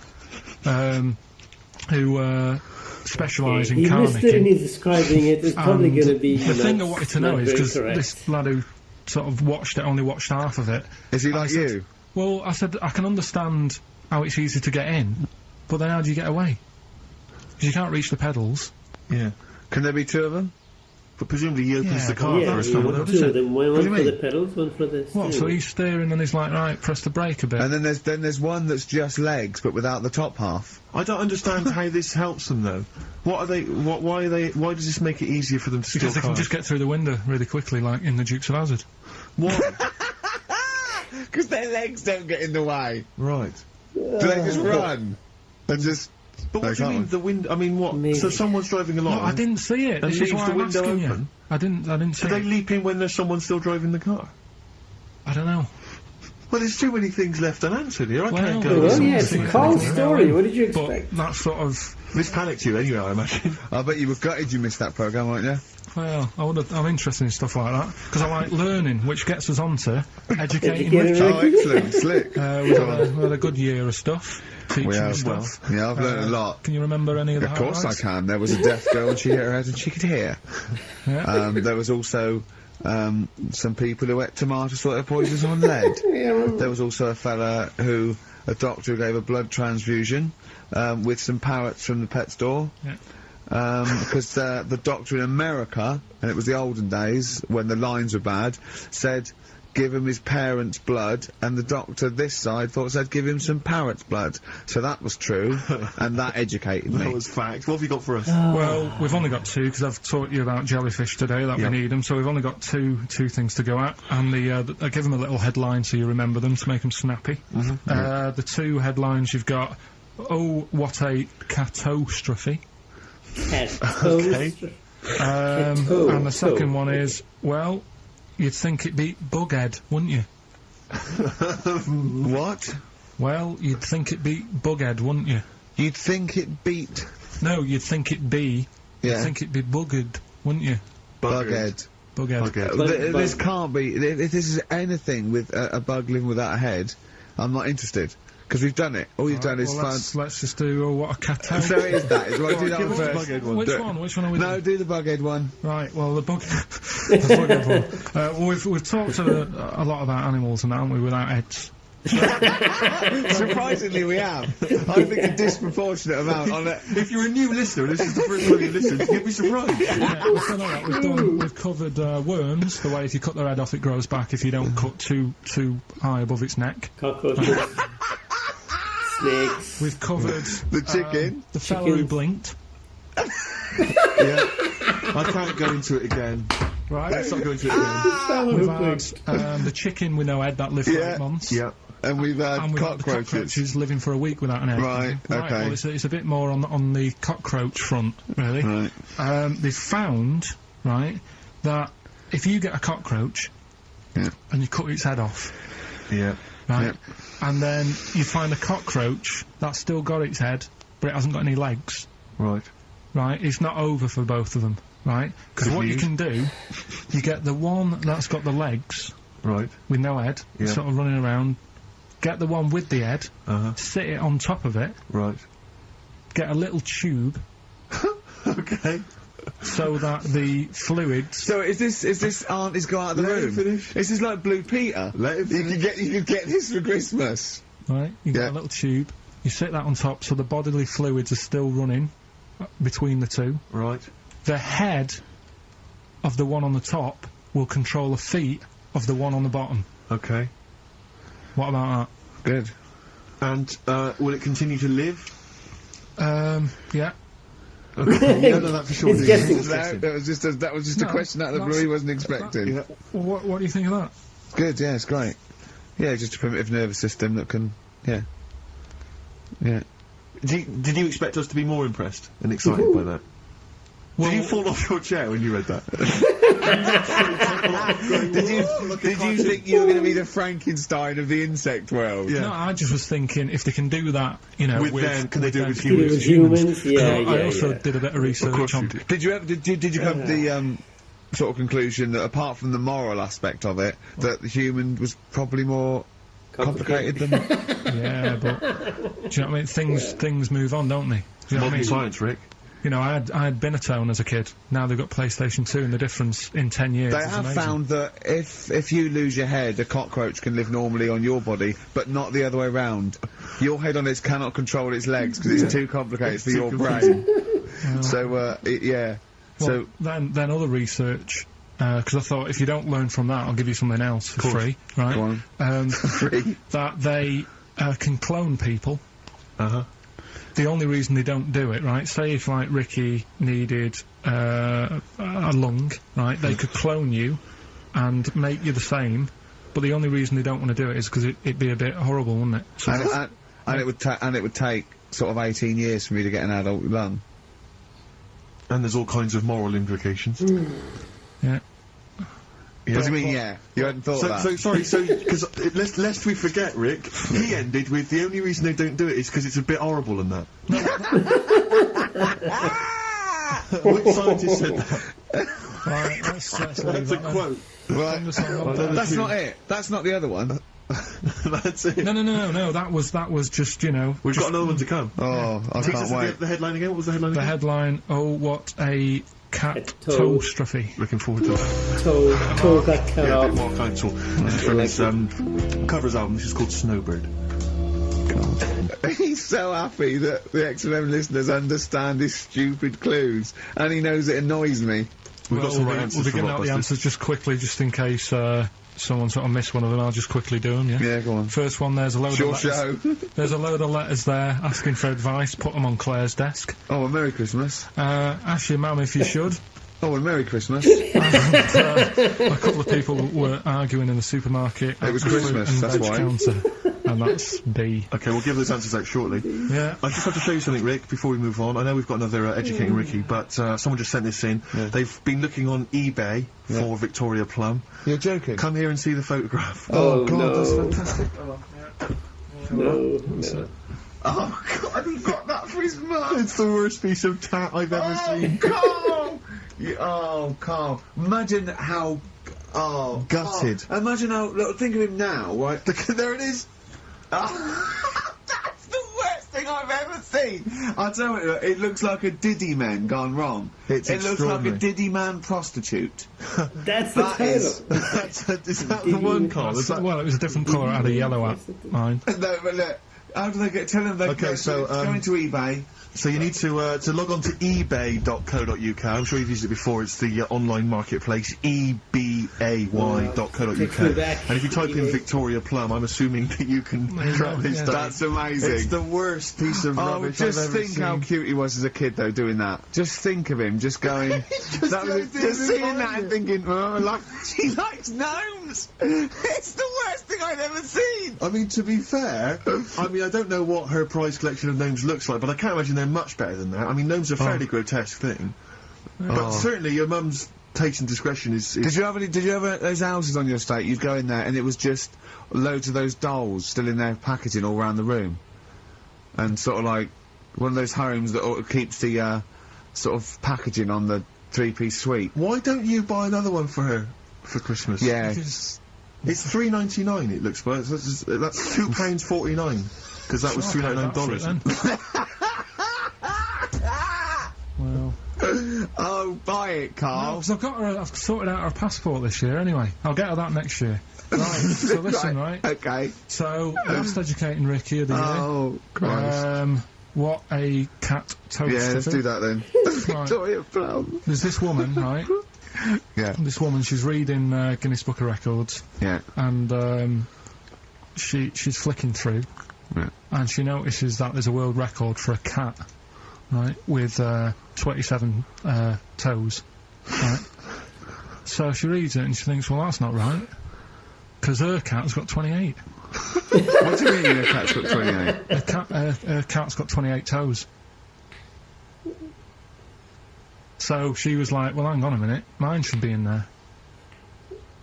who specialise in car He missed it and nicking. he's describing it. It's probably going to be. The thing I wanted to know is because correct. this lad who sort of only watched half of it. Is he like you? Well, I said, I can understand how it's easy to get in, but then how do you get away? Because you can't reach the pedals. Yeah. Can there be two of them? But presumably he opens the car Yeah, first, you wouldn't want it? two of them. One do you for mean? the pedals, one for the steering. What, so he's steering and he's like, right, press the brake a bit. And then there's one that's just legs but without the top half. I don't understand how this helps them though. What are they? Why are they? Why does this make it easier for them to steal Because they can cars? just get through the window really quickly, like in the Dukes of Hazzard. What? Because their legs don't get in the way. Right. Do they just run? And just... But what They do you mean can't. the window? I mean, what? Maybe. So someone's driving along. No, I didn't see it. And This is leaves why the I'm window asking you. open? I didn't see Do they it. leap in when there's someone still driving the car? I don't know. Well, there's too many things left unanswered here. I Well, can't well, go. Well, yeah, it's a Karl story. What did you But expect? that sort of... This panicked you anyway, I imagine. I bet you were gutted you missed that programme, weren't you? Well, I'm interested in stuff like that because I like learning, which gets us onto educating Educating Richard. Oh, excellent. Slick. We had a good year of stuff, teaching We have, stuff. Yeah, I've learned a lot. Can you remember any of the Of course I highlights? can. There was a deaf girl and she hit her head and she could hear. Yeah. There was also some people who ate tomatoes thought they were poisonous on lead. There was also a doctor who gave a blood transfusion with some parrots from the pet store. Yeah. Because the doctor in America, and it was the olden days when the lines were bad, said give him his parents' blood, and the doctor this side thought said give him some parrot's blood. So that was true, and that educated me. That was fact. What have you got for us? Well, we've only got two because I've taught you about jellyfish today that Yeah. we need them. So we've only got two things to go at, and I give them a little headline so you remember them to make them snappy. The two headlines you've got: oh, what a catastrophe. Okay. And the second one is, well, you'd think it'd be Bughead, wouldn't you? What? Well, you'd think it'd be Bughead, wouldn't you? You'd think it beat No, you'd think it'd be. Yeah. You'd think it'd be Buggered, wouldn't you? Bughead. Bughead. Bughead. This can't be. If this is anything with a bug living without a head, I'm not interested. Because we've done it. All you've done is Well, found. let's just do, oh, what a cat. So it is that. Do you want to do that give one us the first? Bughead one. Which Do it. one? Which one are we No, doing? do the bughead one. Right, well, the bughead one. Well, we've talked a lot about animals and that, haven't we, without heads? Surprisingly, we have. I think a disproportionate amount on it. If you're a new listener, this is the first time you listen, you'd be surprised. Yeah, we've done all that. We've covered worms, the way if you cut their head off it grows back if you don't cut too high above its neck. Cockroaches. Snakes. We've covered The chicken. the fella who Chickens. blinked. Yeah. I can't go into it again. Right. Let's not go into it again. We've had the chicken with no head that lived for Yeah. 8 months. Yeah. And we've had And we've got the cockroaches. cockroaches living for a week without an head. Right, okay. Well, it's a bit more on the cockroach front, really. Right. They've found, right, that if you get a cockroach Yeah. and you cut its head off, Yeah. right, Yep. and then you find a cockroach that's still got its head, but it hasn't got any legs, Right. right, it's not over for both of them, right? Because what you can do, you get the one that's got the legs Right. with no head, Yeah. sort of running around, get the one with the head, Uh-huh. sit it on top of it, Right. get a little tube Okay. so that the fluids... So is this auntie's go out of the Let room? him finish. This is like Blue Peter. Let him You could get this for Christmas. Right, you get Yeah. a little tube, you sit that on top so the bodily fluids are still running between the two. Right. The head of the one on the top will control the feet of the one on the bottom. Okay. What about Good. And, will it continue to live? that? Yeah. Okay, you don't know that for sure. It's guessing. That was just a question out of the blue he wasn't expecting. What do you think of that? Good, yeah, it's great. Yeah, just a primitive nervous system that can, yeah. Did you expect us to be more impressed and excited by that? Did you fall off your chair when you read that? Did you think you were going to be the Frankenstein of the insect world? Yeah. No, I just was thinking if they can do that, you know, with them, can they do it with humans? humans? I also did a bit of research on. Did you come to the sort of conclusion that apart from the moral aspect of it, that the human was probably more complicated than? Yeah, but do you know what I mean? Things move on, don't they? Do you know what I mean? Science, Rick. You know, I had Binatone as a kid. Now they've got PlayStation 2, and the difference in 10 years They is have amazing. found that if you lose your head, a cockroach can live normally on your body, but not the other way round. Your head on it cannot control its legs because it's too complicated for your brain. So, yeah. Well, then other research, because I thought if you don't learn from that, I'll give you something else for free, right? Go on. Free. That they can clone people. The only reason they don't do it, right? Say if, like, Ricky needed a lung, right? They could clone you and make you the same, but the only reason they don't want to do it is because it'd be a bit horrible, wouldn't it? So and it would take sort of 18 years for me to get an adult lung. And there's all kinds of moral implications. Yeah. What do you mean, yeah? You hadn't thought of that? So, sorry, because lest we forget, Rick, he ended with the only reason they don't do it is because it's a bit horrible and that. Which scientist said that? Right, let's That's leave a that quote. Right. That's not it. That's not the other one. That's it. No, that was just, you know... We've got another one to come. Oh, I can't wait. The headline again? What was the headline again? The headline, oh, what a catastrophe. Looking forward to that. Toe got cut Yeah, a off. bit more counsel. This is from his covers album. This is called Snowbird. He's so happy that the XFM listeners understand his stupid clues, and he knows it annoys me. We've got some right answers We'll for be giving out the Rockbusters. answers just quickly, just in case someone sort of missed one of them. I'll just quickly do them, yeah? Yeah, go on. First one, there's a load It's of your letters. show. There's a load of letters there asking for advice. Put them on Claire's desk. Oh, well, Merry Christmas. Ask your mum if you should. Oh, well, Merry Christmas. A couple of people were arguing in the supermarket. It was at the fruit Christmas, and that's veg why. counter, and that's B. Okay, we'll give those answers out shortly. Yeah. I just have to show you something, Rick, before we move on. I know we've got another Educating Ricky, but someone just sent this in. Yeah. They've been looking on eBay for Victoria Plum. You're joking? Come here and see the photograph. Oh, God, no. that's fantastic. No. Oh, God, he got that for his mum. It's the worst piece of tat I've ever seen. Carl! Oh, Carl. Imagine how... Oh, Gutted. Carl, imagine how... Look, think of him now, right? There it is. Oh, that's the worst thing I've ever seen. I'll tell you, it looks like a Diddy man gone wrong. It's It looks like a extraordinary. Diddy man prostitute. That's the That title. is- Is that the one, Carl? Is that... Well, it was a different colour. I had a yellow at mine. No, but look, how do they get... Tell them they Okay, so, go into eBay. So you need to log on to ebay.co.uk. I'm sure you've used it before. It's the online marketplace, ebay.co.uk. Takes me back. And if you type in eBay. Victoria Plum, I'm assuming that you can track this down. That's amazing. It's the worst piece of Oh, rubbish I've just ever think seen. how cute he was as a kid, though, doing that. Just think of him, just going... just seeing that and thinking, oh, like, she likes gnomes! It's the worst thing I've ever seen! I mean, to be fair, I mean, I don't know what her prize collection of gnomes looks like, but I can't imagine they're much better than that. I mean, gnomes are a fairly grotesque thing. But certainly your mum's taste and discretion is... Did you have those houses on your estate? You'd go in there and it was just loads of those dolls still in their packaging all around the room. And sort of like one of those homes that keeps the sort of packaging on the three-piece suite. Why don't you buy another one for her for Christmas? Yeah. It's $3.99, it looks like. That's £2.49. Because that was $3.99. Well, Oh, buy it, Carl. because I've sorted out her passport this year anyway. I'll get her that next year. Right, so listen, right? Okay. So, last Educating Ricky of the year. Oh, Christ. What a cat toast. Yeah, let's do that then. Right. Victoria Plum. There's this woman, right? Yeah. This woman, she's reading Guinness Book of Records, Yeah. and she's flicking through, Yeah. and she notices that there's a world record for a cat right, with 27 toes, right? So she reads it and she thinks, well, that's not right, because her cat's got 28. What do you mean her cat's got 28? Her cat's got 28 toes. So she was like, well, hang on a minute, mine should be in there.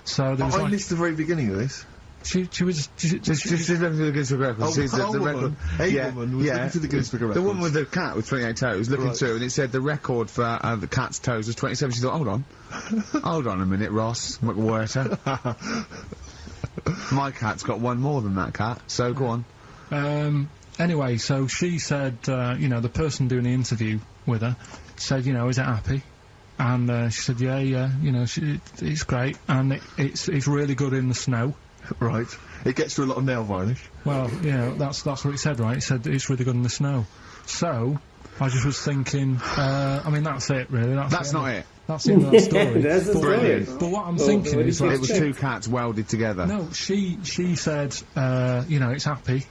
So there was I missed the very beginning of this. She's looking through the Guinness Book of Records. Woman was looking through the Guinness Book of Records. The woman with the cat with 28 toes looking through, and it said the record for the cat's toes was 27. She thought, hold on a minute, Ross McWhirter. My cat's got one more than that cat, so go on. Anyway, so she said, you know, the person doing the interview with her said, you know, is it happy? And she said, yeah, you know, it's great, and it's really good in the snow. Right. It gets through a lot of nail varnish. Well, yeah, that's what it said, right? It said it's really good in the snow. So, I just was thinking, I mean, that's it, really. That's not it. That's the end of that story. That's the story. But what I'm thinking is, like, it was two cats welded together. No, she said, you know, it's happy.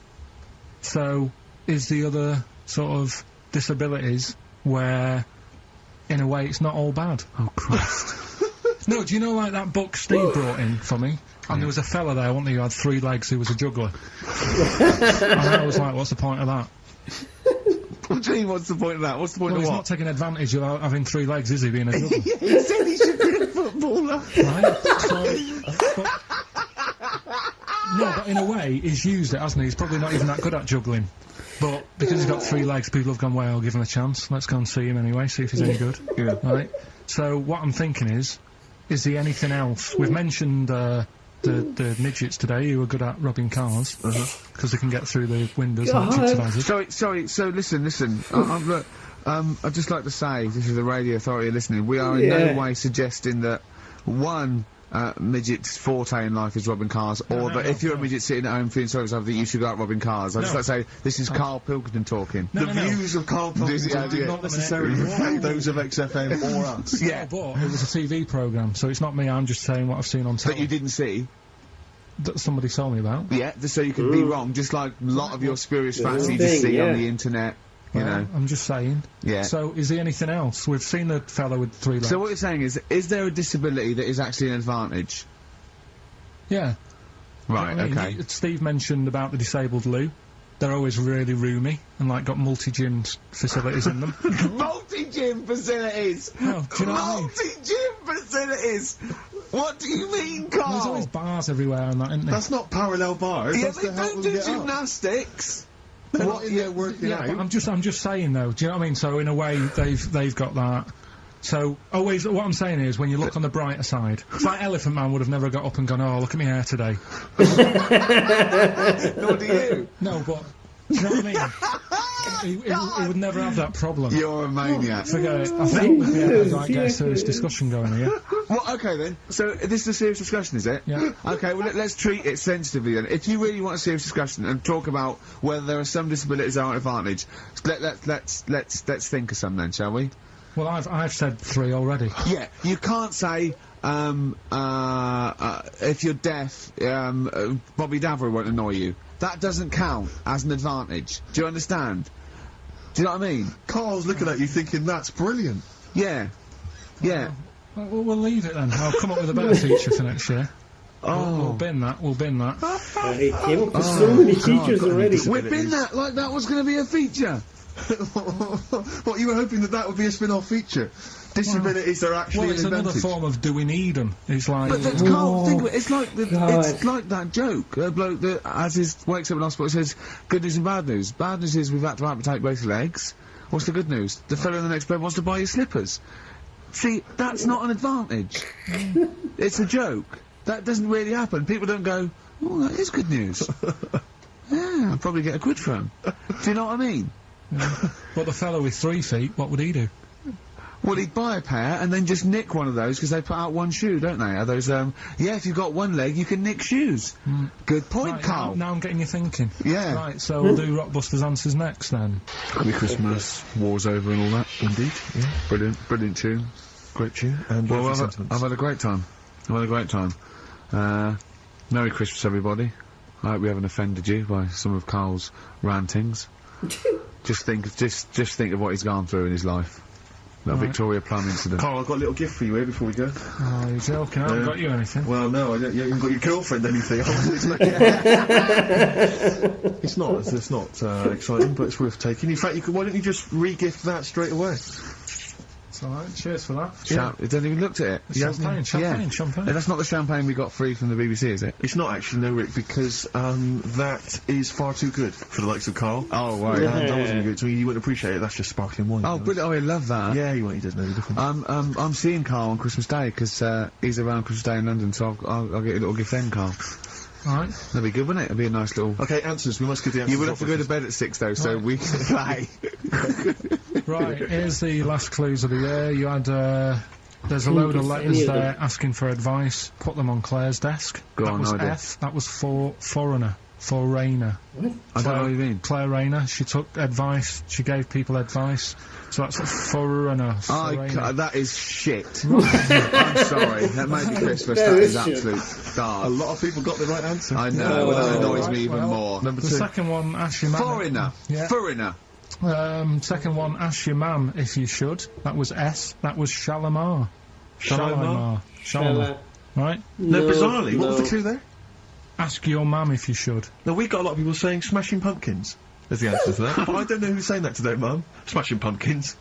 So, is the other sort of disabilities where, in a way, it's not all bad? Oh, Christ. No, do you know, like, that book Steve brought in for me? And there was a fella there, wasn't there, who had 3 legs, who was a juggler. And I was like, what's the point of that? What do you mean, what's the point of that? What's the point of he's what? not taking advantage of having 3 legs, is he, being a juggler? Yeah, he said he should be a footballer. Right? But in a way, he's used it, hasn't he? He's probably not even that good at juggling. But because he's got 3 legs, people have gone, well, I'll give him a chance. Let's go and see him anyway, see if he's any good. Yeah. Right? So what I'm thinking is there anything else? We've mentioned the midgets today who are good at robbing cars because they can get through the windows. Sorry. So listen. I'd just like to say, this is the radio authority listening. We are in no way suggesting that midget's forte in life is robbing cars, or that if you're a midget sitting at home feeling sorry for yourself, that you should go out robbing cars. I'd just like to say, this is Karl Pilkington talking. The views of Karl Pilkington do not necessarily reflect those of XFM or us. Yeah, but it was a TV programme, so it's not me, I'm just saying what I've seen on telly. That you didn't see? That somebody told me about. Yeah, just so you could be wrong, just like a lot of your spurious facts you just see on the internet. You know. I'm just saying. Yeah. So, is there anything else? We've seen the fellow with 3 legs. So what you're saying is there a disability that is actually an advantage? Yeah. Right, I mean, okay. Steve mentioned about the disabled loo. They're always really roomy and, like, got multi-gym facilities in them. Multi-gym facilities! Oh, do you know what I mean? Multi-gym facilities! What do you mean, Karl? There's always bars everywhere and that, isn't there? That's not parallel bars. Yeah, that's they to help don't them do get up. gymnastics! They're not in there working out. But I'm just saying though. Do you know what I mean? So in a way, they've got that. So always, what I'm saying is, when you look on the brighter side, it's like Elephant Man would have never got up and gone, oh, look at my hair today. Nor do you. No, but do you know what I mean? He would never have that problem. You're a maniac. Forget it. I think we'd be able to, like, get a serious discussion going here. Well, okay then. So this is a serious discussion, is it? Yeah. Okay. Well, let's treat it sensitively then. If you really want a serious discussion and talk about whether there are some disabilities that are an advantage, let's think of some then, shall we? Well, I've said 3 already. Yeah. You can't say if you're deaf, Bobby Davery won't annoy you. That doesn't count as an advantage. Do you understand? Do you know what I mean? Karl's looking at you thinking, that's brilliant. Yeah. Yeah. Well, we'll leave it then. I'll come up with a better feature for next year. We'll bin that. He came up with so many features already. We've been that, like that was going to be a feature. What, you were hoping that would be a spin-off feature? Disabilities are actually it's an advantage. another form of do we need them? It's like... But that's Karl, think of it, it's like it's like that joke, a bloke that, as he wakes up in hospital, says, good news and bad news. Bad news is we've had to amputate both legs. What's the good news? The fellow in the next bed wants to buy you slippers. See, that's not an advantage. It's a joke. That doesn't really happen. People don't go, oh, that is good news. Yeah, I'll probably get a quid from him. Do you know what I mean? But the fellow with 3 feet, what would he do? Well, he'd buy a pair and then just nick one of those because they put out one shoe, don't they? Are those, yeah, if you've got one leg, you can nick shoes. Good point, right, Karl. Now I'm getting you thinking. Yeah. Right, so we'll do Rockbusters answers next then. Happy Christmas, war's over and all that. Indeed, yeah. Brilliant tune. Great tune. And well, I've had a great time. Merry Christmas, everybody. I hope we haven't offended you by some of Karl's rantings. Just think of what he's gone through in his life. That Victoria Plum incident. Carl, I've got a little gift for you here before we go. Oh, you're joking. I haven't got you anything. Well, no, you haven't got your girlfriend anything. It's not exciting, but it's worth taking. In fact, why don't you just re-gift that straight away? It's alright, cheers for that. He hasn't even looked at it. Champagne. That's not the champagne we got free from the BBC, is it? It's not actually, no, Rick, because that is far too good for the likes of Karl. Oh, right. That wasn't good to me. You wouldn't appreciate it. That's just sparkling wine. Oh, brilliant. Oh, I love that. Yeah, he doesn't know the difference. I'm seeing Karl on Christmas Day, because he's around Christmas Day in London, so I'll get a little gift then, Karl. Alright. That'd be good, wouldn't it? It'd be a nice little... Okay, answers. We must give the answers. You would have to go to bed at 6, though, so we can play. Right, here's the last clues of the year. You had, there's a load of letters there asking for advice. Put them on Claire's desk. That was F. That was for foreigner. Foreigner. What? I don't know what you mean. Claire Rayner. She took advice. She gave people advice. So that's a foreigner. That is shit. I'm sorry. That may be Christmas. That is absolute stars. A lot of people got the right answer. I know. That annoys me even more. Number 2. The second one, ask your mum. Foreigner. Yeah. Foreigner. Second one, ask your mum if you should. That was S. That was Shalimar. Shalimar. Right? No, bizarrely. What was the clue there? Ask your mum if you should. No, we got a lot of people saying Smashing Pumpkins as the answer for that. But I don't know who's saying that today, Mum. Smashing Pumpkins.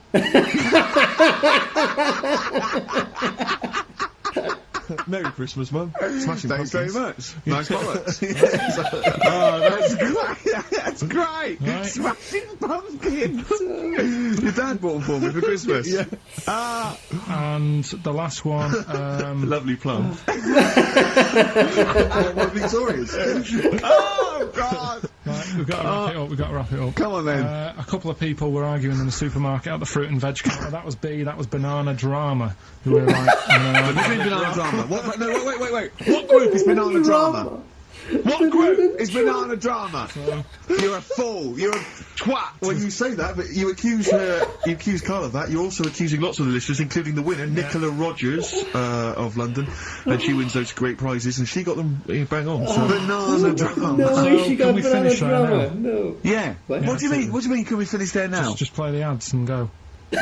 Merry Christmas, Mum. Smashing Thanks Pumpkins. very much. Nice bollocks. Oh, that's great. That's great. Right. Smashing Pumpkins. Your dad bought them for me for Christmas. Yeah. And the last one, Lovely plum. My Victoria's. Oh, God. Right, we've got to wrap it up. Come on, then. A couple of people were arguing in the supermarket at the fruit and veg counter. That was B. That was Banana Drama. Who were like, What do you mean Banana Drama? What? No, wait. What group is Banana Drama? What group is Banana Drama? You're a fool. You're a twat. Well, you say that, but you accuse Karl of that. You're also accusing lots of the listeners, including the winner, Nicola Rogers, of London, and she wins those great prizes, and she got them bang on. So. Banana Drama. No, So, she can got we banana finish there drama. now? No. Yeah. What? What do you mean? What do you mean? Can we finish there now? Just play the ads and go. What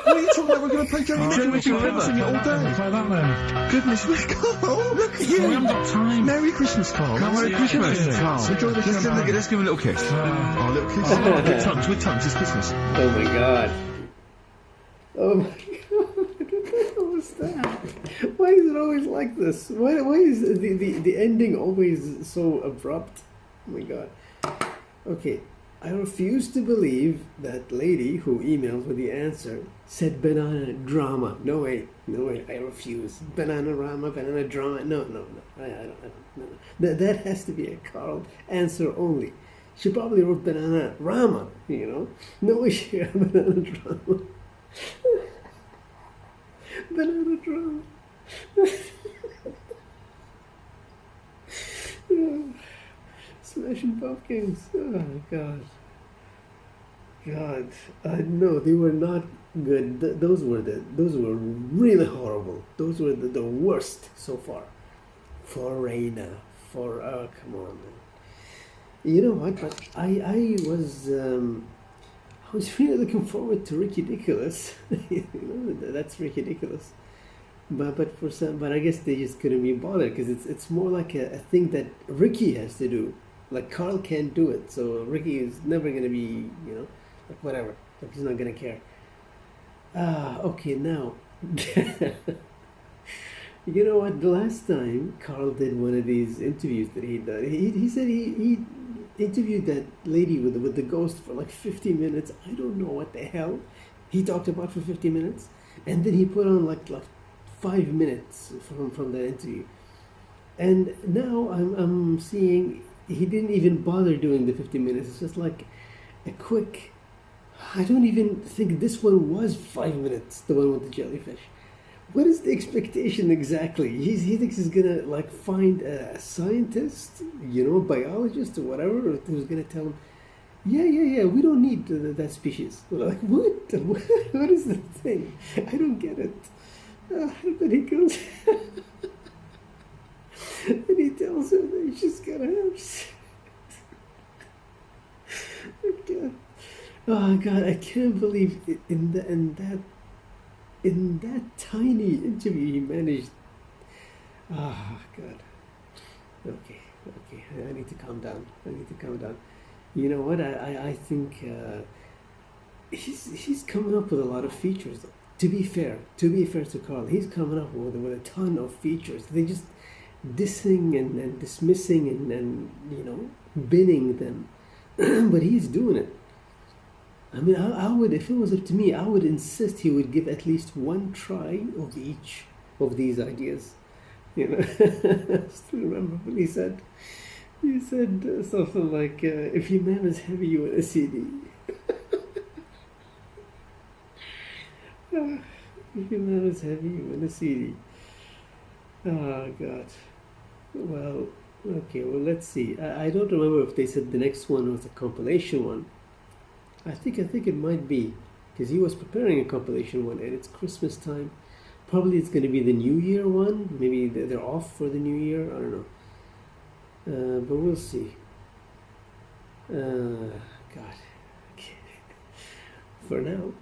are you talking about? We're going to play Johnny Mitchell. Mitchell We've been singing it all day. Play that then. Goodness me, Karl, look at you. We haven't got time. Merry Christmas, Karl. Merry Christmas, Karl. Enjoy the champagne. Let's give him a little kiss. Oh, a little kiss. With tongues, it's Christmas. Oh my god. Oh my god. What was that? Why is it always like this? Why is the ending always so abrupt? Oh my god. Okay. I refuse to believe that lady who emailed with the answer said banana drama. No way. I refuse. Banana drama. No. I don't. That has to be a Karl answer only. She probably wrote banana rama, you know. No way she got banana drama. Banana drama. Smashing Pumpkins. Oh God. No, they were not good. Those were really horrible. Those were the worst so far. Foreigner. Come on, man. You know what? But I was really looking forward to Ricky-diculous. You know, that's Ricky-diculous. But I guess they just couldn't be bothered because it's more like a thing that Ricky has to do. Like Karl can't do it, so Ricky is never gonna be, you know, like whatever. Like he's not gonna care. Okay, now. You know what? The last time Karl did one of these interviews that he'd done, he said he interviewed that lady with the ghost for like 50 minutes. I don't know what the hell he talked about for 50 minutes, and then he put on like 5 minutes from that interview. And now I'm seeing he didn't even bother doing the 50 minutes. It's just like a quick. I don't even think this one was 5 minutes. The one with the jellyfish. What is the expectation exactly? He thinks he's gonna like find a scientist, you know, a biologist or whatever, who's gonna tell him, yeah, we don't need that species. We're like, what? What is the thing? I don't get it. But he goes, and he tells her that she's gonna have. God. Oh God, I can't believe in that tiny interview he managed. Ah, God. Okay. I need to calm down. You know what? I think he's coming up with a lot of features. To be fair to Karl, he's coming up with a ton of features. They just dissing and dismissing and binning them, but he's doing it. I mean, I would, if it was up to me, I would insist he would give at least one try of each of these ideas. I still remember when he said something like, if your man is heavy, you want a CD. If your man is heavy, you want a CD. Oh, God. Well, okay, let's see. I don't remember if they said the next one was a compilation one. I think it might be, because he was preparing a compilation one, and it's Christmas time. Probably it's going to be the New Year one. Maybe they're off for the New Year. I don't know. But we'll see. God. Okay. For now.